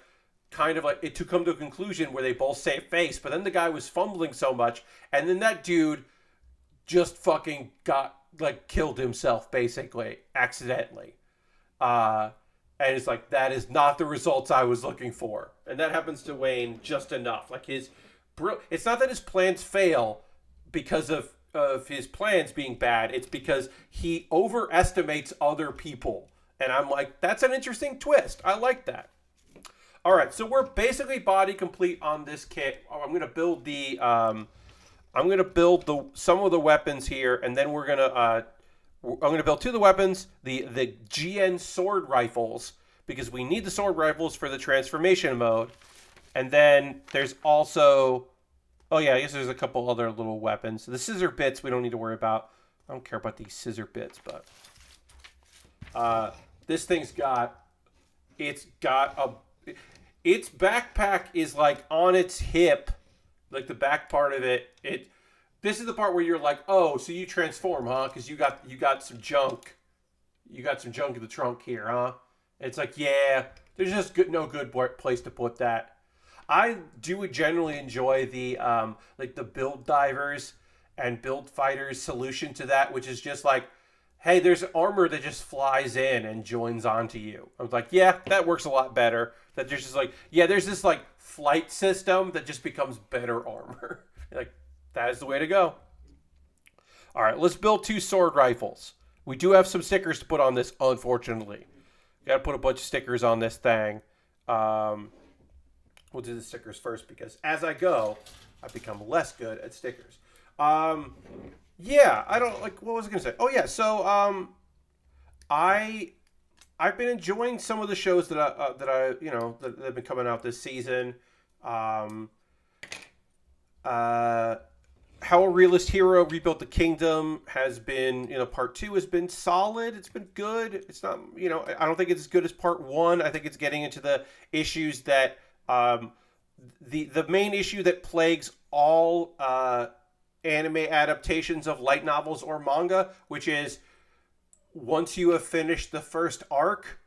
kind of like it to come to a conclusion where they both save face, but then the guy was fumbling so much, and then that dude just fucking killed himself basically accidentally. And it's like, that is not the results I was looking for. And that happens to Wayne just enough. Like, it's not that his plans fail because of his plans being bad. It's because he overestimates other people. And I'm like, that's an interesting twist. I like that. All right, so we're basically body complete on this kit. I'm going to build some of the weapons here, and then I'm going to build 2 of the weapons, the GN sword rifles, because we need the sword rifles for the transformation mode. And then there's also, oh yeah, I guess there's a couple other little weapons. The scissor bits we don't need to worry about. I don't care about these scissor bits, but this thing's its backpack is like on its hip, like the back part of it. This is the part where you're like, oh, so you transform, huh? Because you got some junk. You got some junk in the trunk here, huh? It's like, yeah, there's just no good place to put that. I do generally enjoy the like the build divers and build fighters solution to that, which is just like, hey, there's armor that just flies in and joins onto you. I was like, yeah, that works a lot better. That there's just like, yeah, there's this like flight system that just becomes better armor. Like, that is the way to go. All right, let's build 2 sword rifles. We do have some stickers to put on this, unfortunately. Got to put a bunch of stickers on this thing. We'll do the stickers first because as I go, I become less good at stickers. Yeah, I don't like. What was I gonna say? Oh yeah, so I've been enjoying some of the shows that have been coming out this season. How a Realist Hero Rebuilt the Kingdom has been, part 2 has been solid. It's been good. It's not, I don't think it's as good as part 1. I think it's getting into the issues that, the main issue that plagues all anime adaptations of light novels or manga, which is once you have finished the first arc,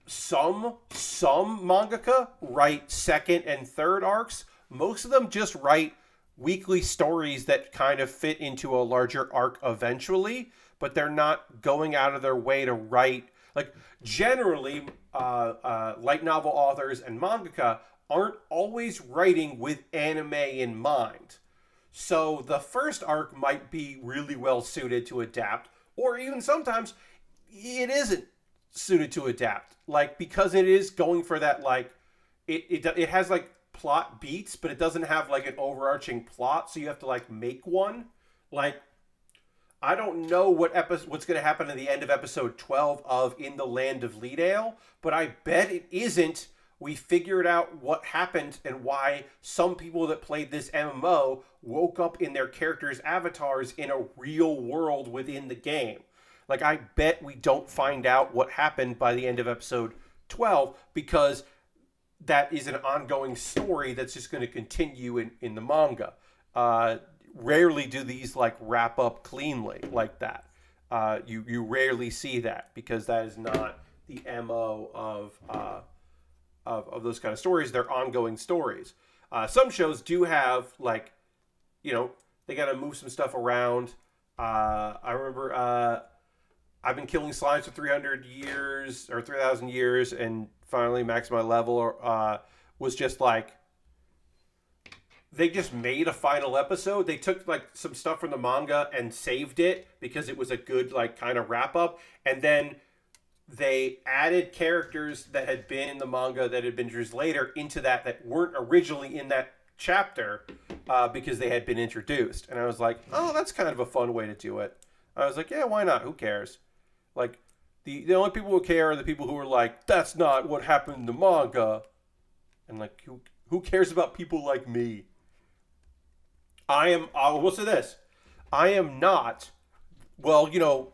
some mangaka write second and third arcs. Most of them just write weekly stories that kind of fit into a larger arc eventually, but they're not going out of their way to write. Like, generally, light novel authors and mangaka aren't always writing with anime in mind. So the first arc might be really well suited to adapt, or even sometimes it isn't suited to adapt. Like, because it is going for that, like, it has, like, plot beats, but it doesn't have, like, an overarching plot, so you have to, like, make one. Like, I don't know what's going to happen at the end of episode 12 of In the Land of Leadale, but I bet it isn't. We figured out what happened and why some people that played this MMO woke up in their characters' avatars in a real world within the game. Like, I bet we don't find out what happened by the end of episode 12, because that is an ongoing story that's just going to continue in the manga. Rarely do these, like, wrap up cleanly like that. You rarely see that, because that is not the MO of those kind of stories. They're ongoing stories. Some shows do have, like, you know, they got to move some stuff around. I remember I've been killing slimes for 300 years or 3,000 years, and finally maxed my level. Was just like, they just made a final episode. They took, like, some stuff from the manga and saved it because it was a good, like, kind of wrap up, and then they added characters that had been in the manga that had been introduced later into that weren't originally in that chapter, because they had been introduced. And I was like, oh, that's kind of a fun way to do it. I was like, yeah, why not? Who cares? Like, the only people who care are the people who are like, that's not what happened in the manga. And, like, who cares about people like me? I will say this. I am not, well, you know,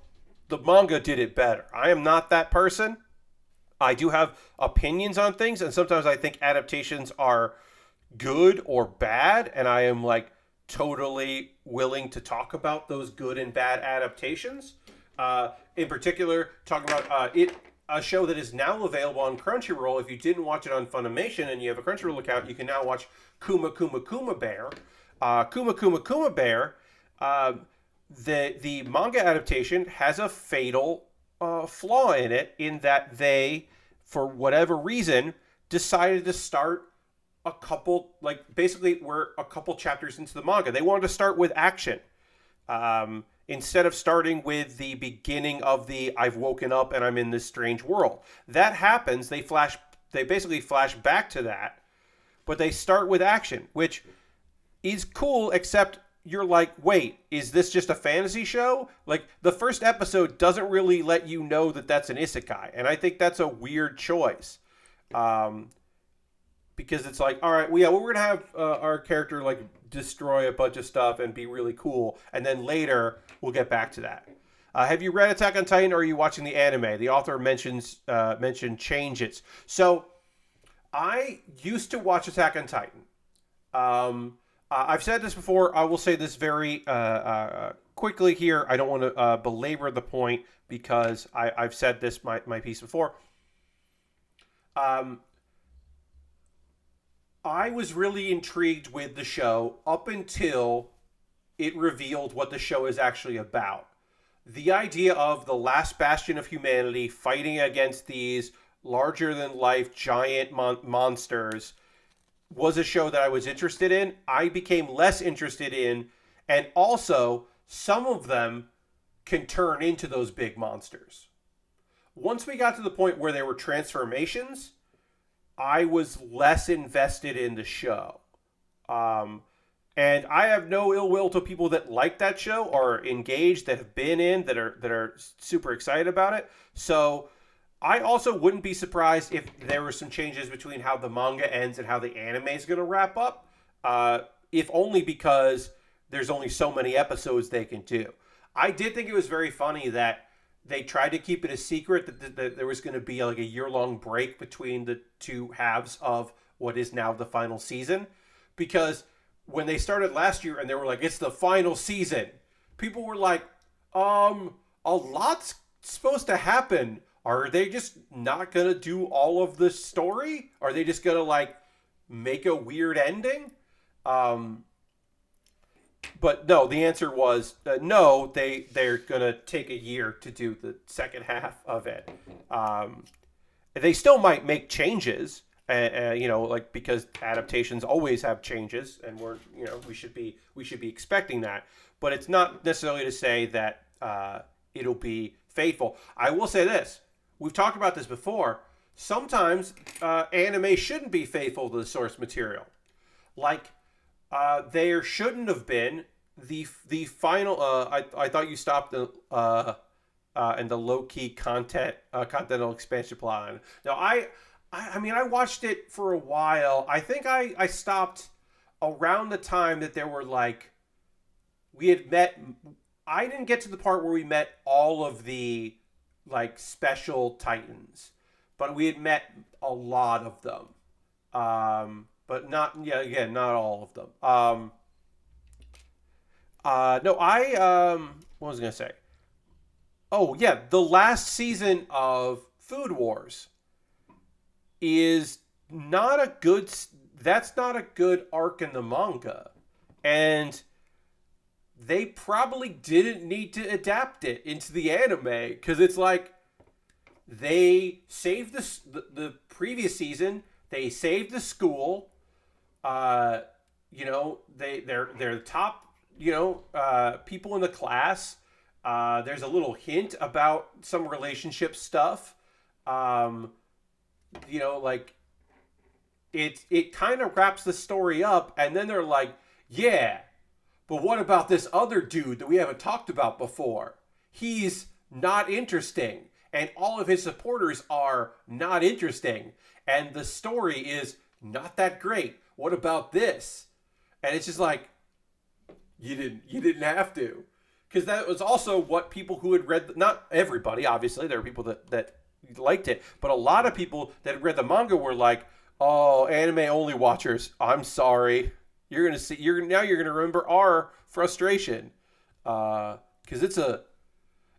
the manga did it better. I am not that person. I do have opinions on things, and sometimes I think adaptations are good or bad, and I am, like, totally willing to talk about those good and bad adaptations. In particular, talking about a show that is now available on Crunchyroll. If you didn't watch it on Funimation and you have a Crunchyroll account, you can now watch Kuma Kuma Kuma Bear. Kuma Kuma Kuma Bear, the manga adaptation has a fatal flaw in it, in that they, for whatever reason, decided to start a couple, like, basically we're a couple chapters into the manga. They wanted to start with action. Instead of starting with the beginning of the I've woken up and I'm in this strange world. That happens. They basically flash back to that, but they start with action, which is cool, except you're like, wait, is this just a fantasy show? Like, the first episode doesn't really let you know that that's an isekai, and I think that's a weird choice. Because it's like, all right, well, yeah, we're going to have our character, like, destroy a bunch of stuff and be really cool, and then later we'll get back to that. Have you read Attack on Titan, or are you watching the anime? The author mentioned changes. So, I used to watch Attack on Titan. I've said this before. I will say this very quickly here. I don't want to belabor the point, because I've said this my piece before. I was really intrigued with the show up until it revealed what the show is actually about. The idea of the last bastion of humanity fighting against these larger-than-life giant monsters was a show that I was interested in. I became less interested in, and also some of them can turn into those big monsters. Once we got to the point where there were transformations, I was less invested in the show. And I have no ill will to people that like that show, or engaged, that have been in, that are super excited about it. So I also wouldn't be surprised if there were some changes between how the manga ends and how the anime is going to wrap up. If only because there's only so many episodes they can do. I did think it was very funny that they tried to keep it a secret that there was going to be, like, a year-long break between the two halves of what is now the final season. Because when they started last year and they were like, it's the final season, people were like, a lot's supposed to happen. Are they just not going to do all of the story? Are they just going to like make a weird ending? But no, the answer was no. They're going to take a year to do the second half of it. They still might make changes, like because adaptations always have changes, and we should be expecting that. But it's not necessarily to say that it'll be faithful. I will say this: we've talked about this before. Sometimes anime shouldn't be faithful to the source material, like there shouldn't have been the final. I thought you stopped the. And the low-key continental expansion plot. Now, I mean, I watched it for a while. I think I stopped around the time that there were, like, we had met... I didn't get to the part where we met all of the, like, special titans. But we had met a lot of them. But not, again, not all of them. What was I going to say? Oh, yeah, the last season of Food Wars is not a good... That's not a good arc in the manga. And they probably didn't need to adapt it into the anime. Because it's like, they saved the previous season. They saved the school. They're the top, people in the class. There's a little hint about some relationship stuff. It kind of wraps the story up, and then they're like, yeah, but what about this other dude that we haven't talked about before? He's not interesting, and all of his supporters are not interesting, and the story is not that great. What about this? And it's just like, you didn't have to. Because that was also what people who had read... Not everybody, obviously. There were people that liked it. But a lot of people that had read the manga were like, oh, anime-only watchers, I'm sorry. You're going to see... Now you're going to remember our frustration. Because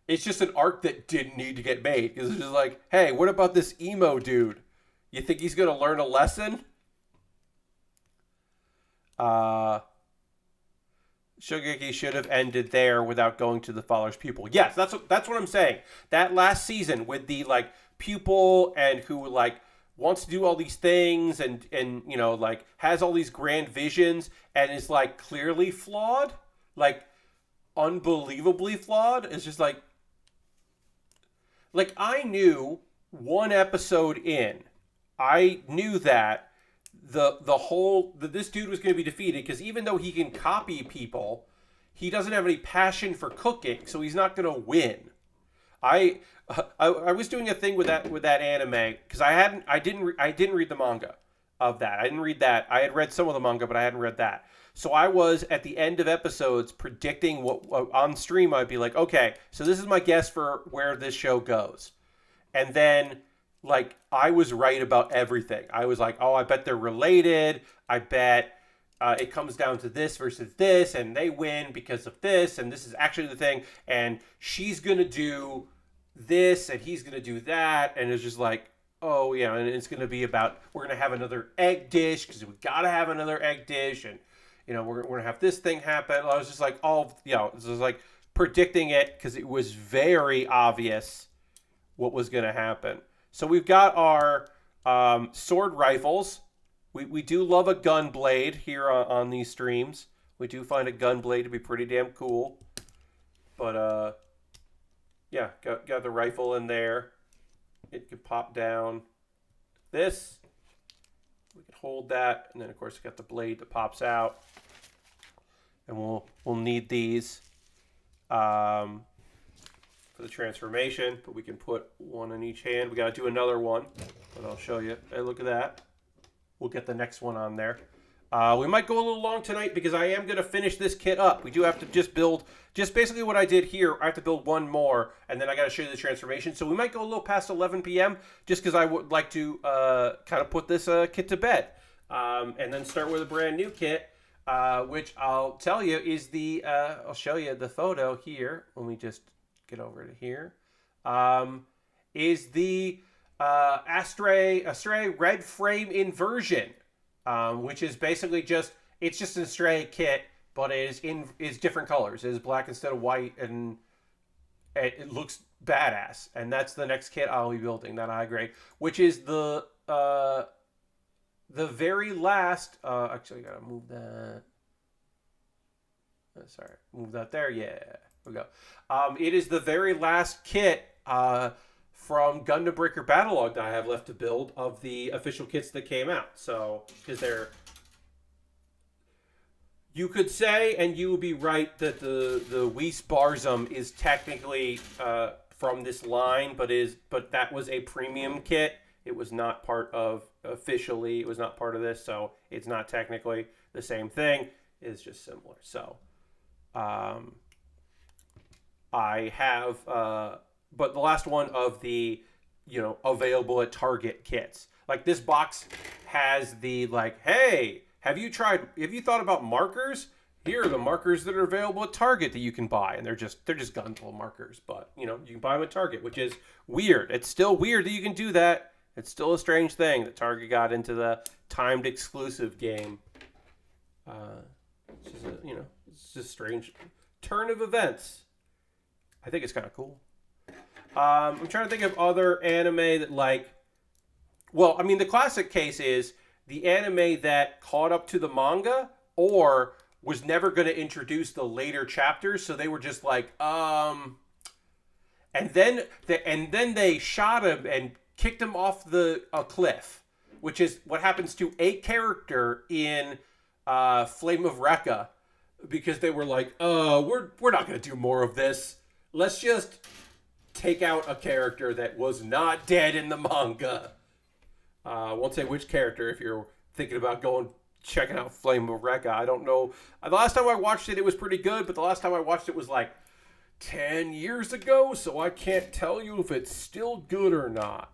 it's just an arc that didn't need to get made. Because it's just like, hey, what about this emo dude? You think he's going to learn a lesson? Shogeki should have ended there without going to the father's pupil. Yes, that's what I'm saying. That last season with the like pupil and who like wants to do all these things and like has all these grand visions and is like clearly flawed, like unbelievably flawed. It's just like I knew one episode in, I knew that this dude was going to be defeated because even though he can copy people, he doesn't have any passion for cooking, so he's not going to win. I was doing a thing with that anime because I didn't read the manga of that. I didn't read that. I had read some of the manga, but I hadn't read that. So I was at the end of episodes predicting what on stream I'd be like, okay, so this is my guess for where this show goes, and then. Like, I was right about everything. I was like, oh, I bet they're related. I bet it comes down to this versus this, and they win because of this, and this is actually the thing, and she's going to do this, and he's going to do that, and it's just like, oh, yeah, and it's going to be about, we're going to have another egg dish, because we got to have another egg dish, and, we're going to have this thing happen. I was just like, it was like predicting it, because it was very obvious what was going to happen. So we've got our sword rifles. We do love a gun blade here on these streams. We do find a gun blade to be pretty damn cool. But, yeah, got the rifle in there. It can pop down this. We can hold that. And then, of course, we got the blade that pops out. And we'll need these. For the transformation, but we can put one in each hand. We got to do another one, but I'll show you. Hey, look at that. We'll get the next one on there. We might go a little long tonight because I am going to finish this kit up. We do have to just build, just basically what I did here. I have to build one more, and then I got to show you the transformation. So we might go a little past 11 p.m. just because I would like to kind of put this kit to bed, and then start with a brand new kit, which I'll tell you is the, I'll show you the photo here. Let me just get over to here. is the Astray red frame inversion, which is basically just an Astray kit, but it is different colors. It is black instead of white, and it looks badass. And that's the next kit I'll be building, that high grade, which is the very last. Actually, I gotta move that. Sorry, move that there. Yeah, there we go. It is the very last kit from Gundam Breaker Battlelog that I have left to build of the official kits that came out. So, because you could say, and you would be right, that the Whis Barzum is technically from this line, but that was a premium kit. It was not part of, officially, it was not part of this, so it's not technically the same thing. It's just similar. So, I have, but the last one of the, available at Target kits. Like, this box has the, like, hey, have you thought about markers? Here are the markers that are available at Target that you can buy. And they're just Gunpla markers, but, you can buy them at Target, which is weird. It's still weird that you can do that. It's still a strange thing that Target got into the timed exclusive game. It's just it's just a strange turn of events. I think it's kind of cool. I'm trying to think of other anime that, like, well, I mean, the classic case is the anime that caught up to the manga or was never going to introduce the later chapters, so they were just like, and then they shot him and kicked him off a cliff, which is what happens to a character in Flame of Recca, because they were like, we're not going to do more of this. Let's just take out a character that was not dead in the manga. I won't say which character if you're thinking about checking out Flame of Recca. I don't know. The last time I watched it, it was pretty good, but the last time I watched it was like 10 years ago, so I can't tell you if it's still good or not.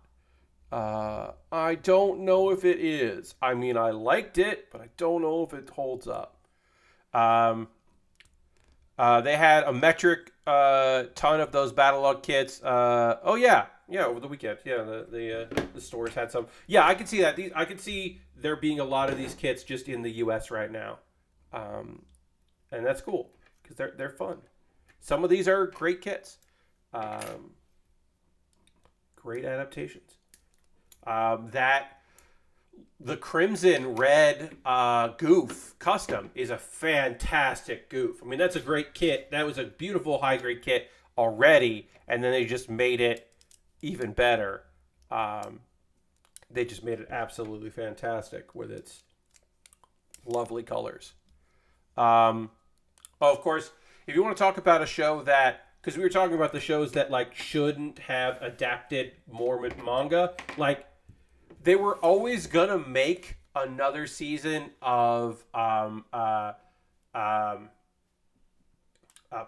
I don't know if it is. I mean, I liked it, but I don't know if it holds up. They had a metric ton of those Battlelog kits. Over the weekend. Yeah, the stores had some. Yeah, I can see that. I can see there being a lot of these kits just in the U.S. right now, and that's cool because they're fun. Some of these are great kits, great adaptations. That the Crimson Red Goof Custom is a fantastic goof. I mean, that's a great kit. That was a beautiful high grade kit already, and then they just made it even better. They just made it absolutely fantastic with its lovely colors. Of course, if you want to talk about a show that, because we were talking about the shows that like shouldn't have adapted more manga, like they were always gonna make another season of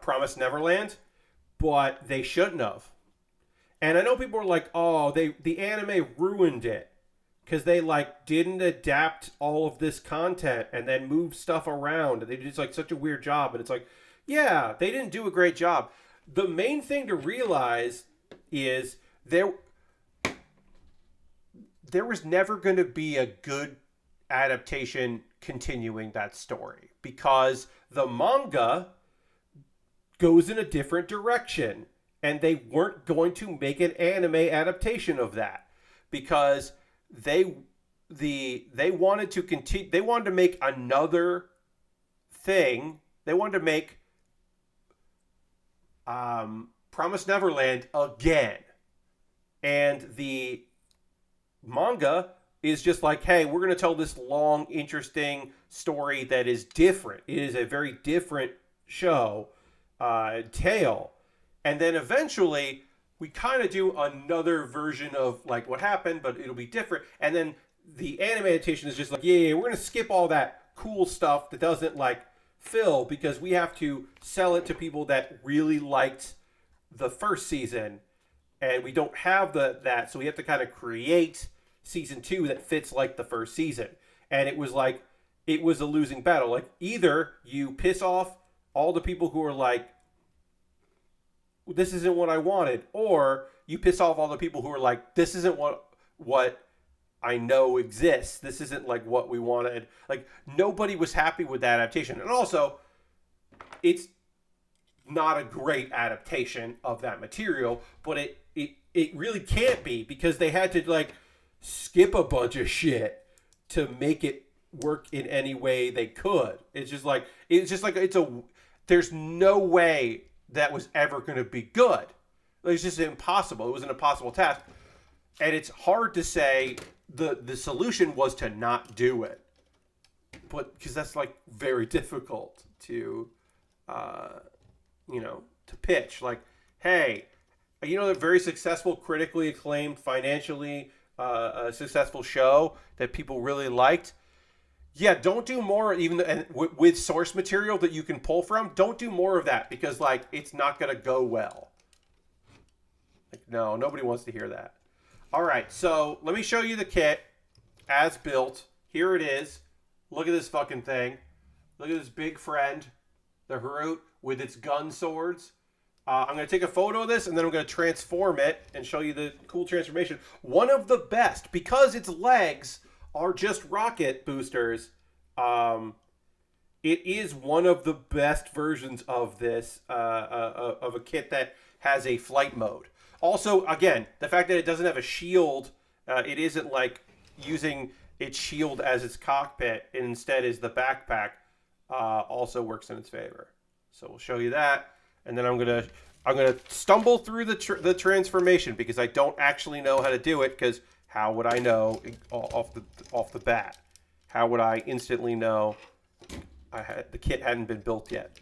Promised Neverland, but they shouldn't have. And I know people are like, oh, the anime ruined it because they like didn't adapt all of this content and then move stuff around. They did like such a weird job, and it's like, yeah, they didn't do a great job. The main thing to realize is there was never going to be a good adaptation continuing that story because the manga goes in a different direction. And they weren't going to make an anime adaptation of that because they wanted to continue. They wanted to make another thing. They wanted to make Promised Neverland again, and the manga is just like, hey, we're going to tell this long, interesting story that is different. It is a very different show, tale. And then eventually, we kind of do another version of like what happened, but it'll be different. And then the anime adaptation is just like, yeah, we're going to skip all that cool stuff that doesn't like fill because we have to sell it to people that really liked the first season. And we don't have that, so we have to kind of create season 2 that fits like the first season. And it was like, it was a losing battle. Like either you piss off all the people who are like, this isn't what I wanted, or you piss off all the people who are like, this isn't what I know exists. This isn't like what we wanted. Like, nobody was happy with the adaptation. And also, it's not a great adaptation of that material, but it really can't be, because they had to like skip a bunch of shit to make it work in any way they could. There's no way that was ever going to be good. It's just impossible. It was an impossible task. And it's hard to say the solution was to not do it. But because that's like very difficult to, to pitch. Like, hey, a very successful, critically acclaimed, financially a successful show that people really liked. Yeah, don't do more, with source material that you can pull from. Don't do more of that, because like it's not gonna go well. Like, no, nobody wants to hear that. All right, so let me show you the kit as built. Here it is. Look at this fucking thing. Look at this big friend, the Harute with its gun swords. I'm going to take a photo of this, and then I'm going to transform it and show you the cool transformation. One of the best, because its legs are just rocket boosters. It is one of the best versions of this, of a kit that has a flight mode. Also, again, the fact that it doesn't have a shield, it isn't like using its shield as its cockpit, and instead is the backpack, also works in its favor. So we'll show you that. And then I'm gonna stumble through the transformation, because I don't actually know how to do it. Because how would I know off the bat? How would I instantly know the kit hadn't been built yet?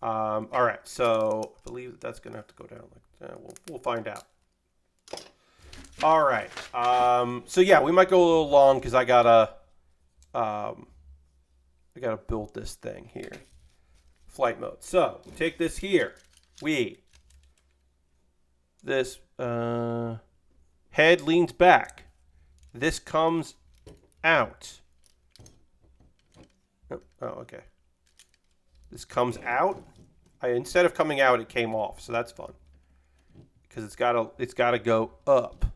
All right, so I believe that's gonna have to go down like that. We'll find out. All right. So yeah, we might go a little long because I gotta build this thing here. Flight mode. So take this here. This head leans back. This comes out. Oh, okay. This comes out. Instead of coming out, it came off. So that's fun, because it's gotta go up.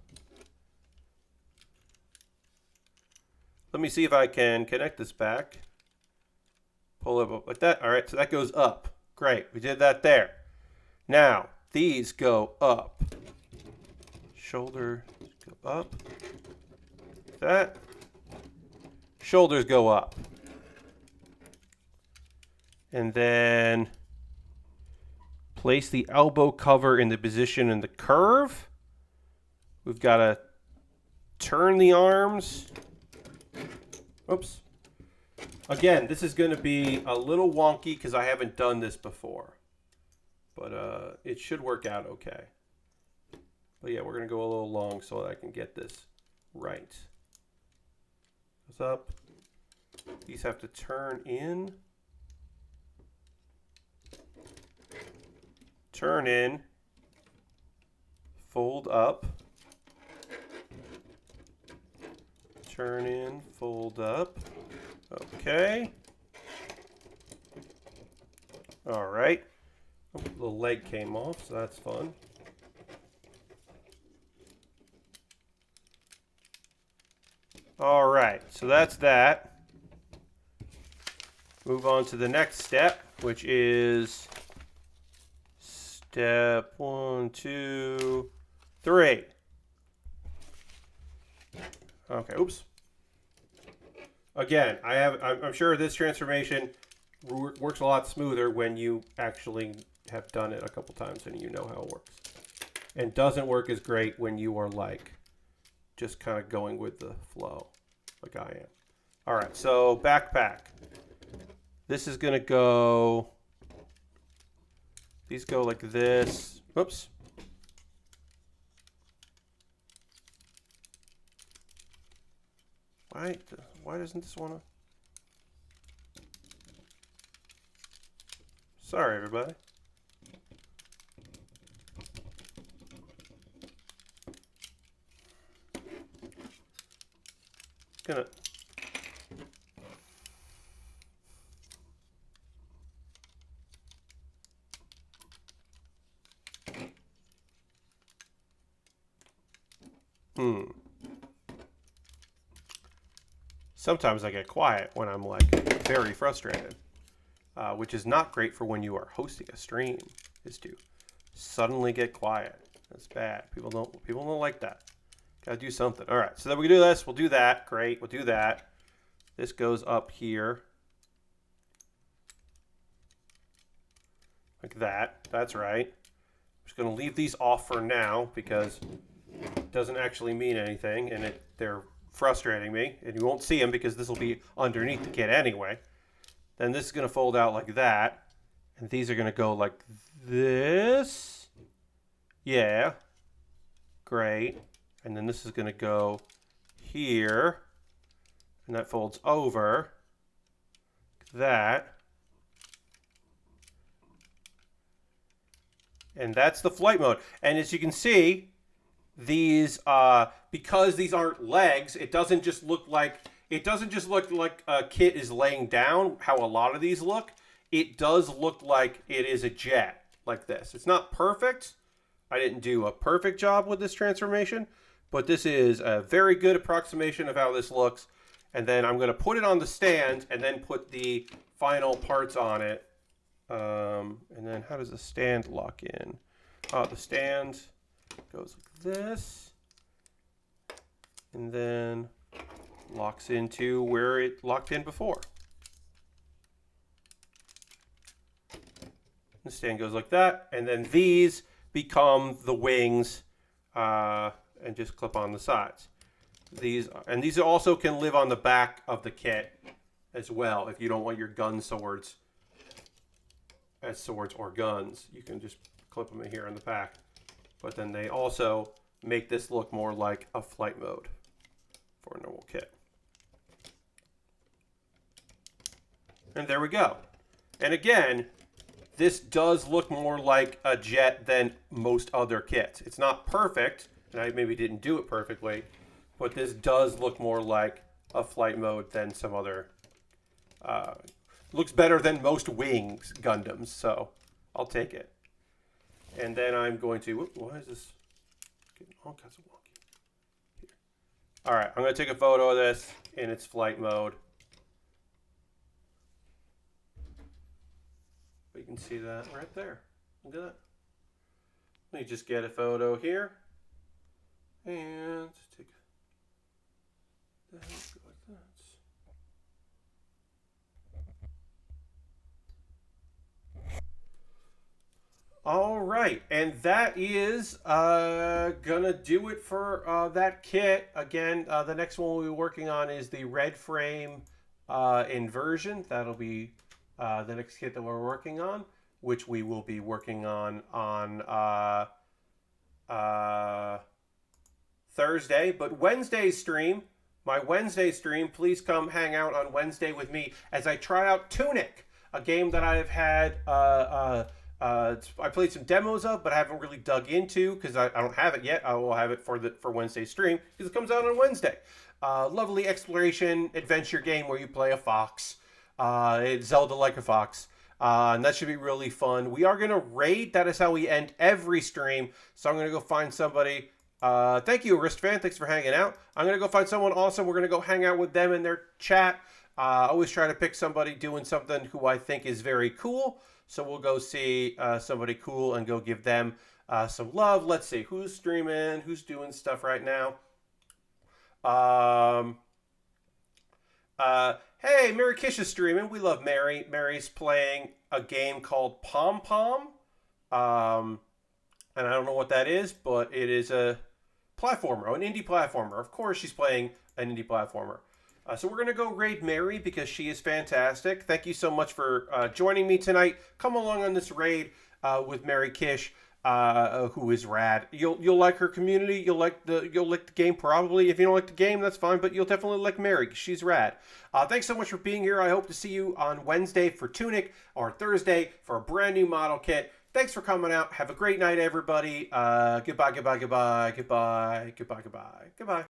Let me see if I can connect this back. Pull it up like that. All right, so that goes up. Great, we did that there. Now, these go up. Shoulders go up. Like that. Shoulders go up. And then place the elbow cover in the position in the curve. We've got to turn the arms. Oops. Again, this is going to be a little wonky because I haven't done this before. But it should work out okay. But yeah, we're going to go a little long so that I can get this right. Goes up. These have to turn in. Turn in. Fold up. Turn in, fold up. Okay. All right. Oh, the leg came off, so that's fun. All right, so that's that. Move on to the next step, which is step 1, 2, 3. Okay, oops. Again, I'm sure this transformation works a lot smoother when you actually have done it a couple times and you know how it works. And doesn't work as great when you are like just kind of going with the flow like I am. All right, so backpack. This is going to go, these go like this. Oops. Why doesn't this want to? Sorry, everybody. Gonna. Sometimes I get quiet when I'm like very frustrated, which is not great for when you are hosting a stream, is to suddenly get quiet. That's bad. People don't like that. Gotta do something. All right, so then we can do this. We'll do that. Great. We'll do that. This goes up here. Like that. That's right. I'm just going to leave these off for now because it doesn't actually mean anything, and they're frustrating me. And you won't see them because this will be underneath the kit anyway. Then this is going to fold out like that, and these are going to go like this. Yeah. Great. And then this is going to go here, and that folds over. That. And that's the flight mode. And as you can see, these because these aren't legs, it doesn't just look like a kit is laying down how a lot of these look. It does look like it is a jet like this. It's not perfect. I didn't do a perfect job with this transformation, but this is a very good approximation of how this looks. And then I'm going to put it on the stand and then put the final parts on it. And then how does the stand lock in? The stand goes like this, and then locks into where it locked in before. The stand goes like that, and then these become the wings, and just clip on the sides. These also can live on the back of the kit as well if you don't want your gun swords as swords or guns. You can just clip them in here in the back. But then they also make this look more like a flight mode for a normal kit. And there we go. And again, this does look more like a jet than most other kits. It's not perfect, and I maybe didn't do it perfectly, but this does look more like a flight mode than some other looks better than most wings Gundams, so I'll take it. And then I'm going to, why is this getting all kinds of wonky? Here. All right, I'm going to take a photo of this in its flight mode. But you can see that right there. Look at that. Let me just get a photo here. And take that, go like that. All right, and that is gonna do it for that kit. Again, the next one we'll be working on is the red frame inversion. That'll be the next kit that we're working on, which we will be working on Thursday. But Wednesday's stream, my Wednesday stream, please come hang out on Wednesday with me as I try out Tunic, a game that I've had I played some demos of, but I haven't really dug into because I don't have it yet. I will have it for Wednesday's stream because it comes out on Wednesday. Lovely exploration adventure game where you play a fox. It's Zelda like a fox. And that should be really fun. We are going to raid. That is how we end every stream. So I'm going to go find somebody. Thank you, Aristfan. Thanks for hanging out. I'm going to go find someone awesome. We're going to go hang out with them in their chat. I always try to pick somebody doing something who I think is very cool. So we'll go see somebody cool and go give them some love. Let's see who's streaming, who's doing stuff right now. Hey, Mary Kish is streaming. We love Mary. Mary's playing a game called Pom Pom. And I don't know what that is, but it is a platformer, an indie platformer. Of course she's playing an indie platformer. So we're going to go raid Mary because she is fantastic. Thank you so much for joining me tonight. Come along on this raid with Mary Kish, who is rad. You'll like her community. You'll like the game probably. If you don't like the game, that's fine, but you'll definitely like Mary. She's rad. Thanks so much for being here. I hope to see you on Wednesday for Tunic or Thursday for a brand new model kit. Thanks for coming out. Have a great night, everybody. Goodbye, goodbye, goodbye, goodbye, goodbye, goodbye, goodbye.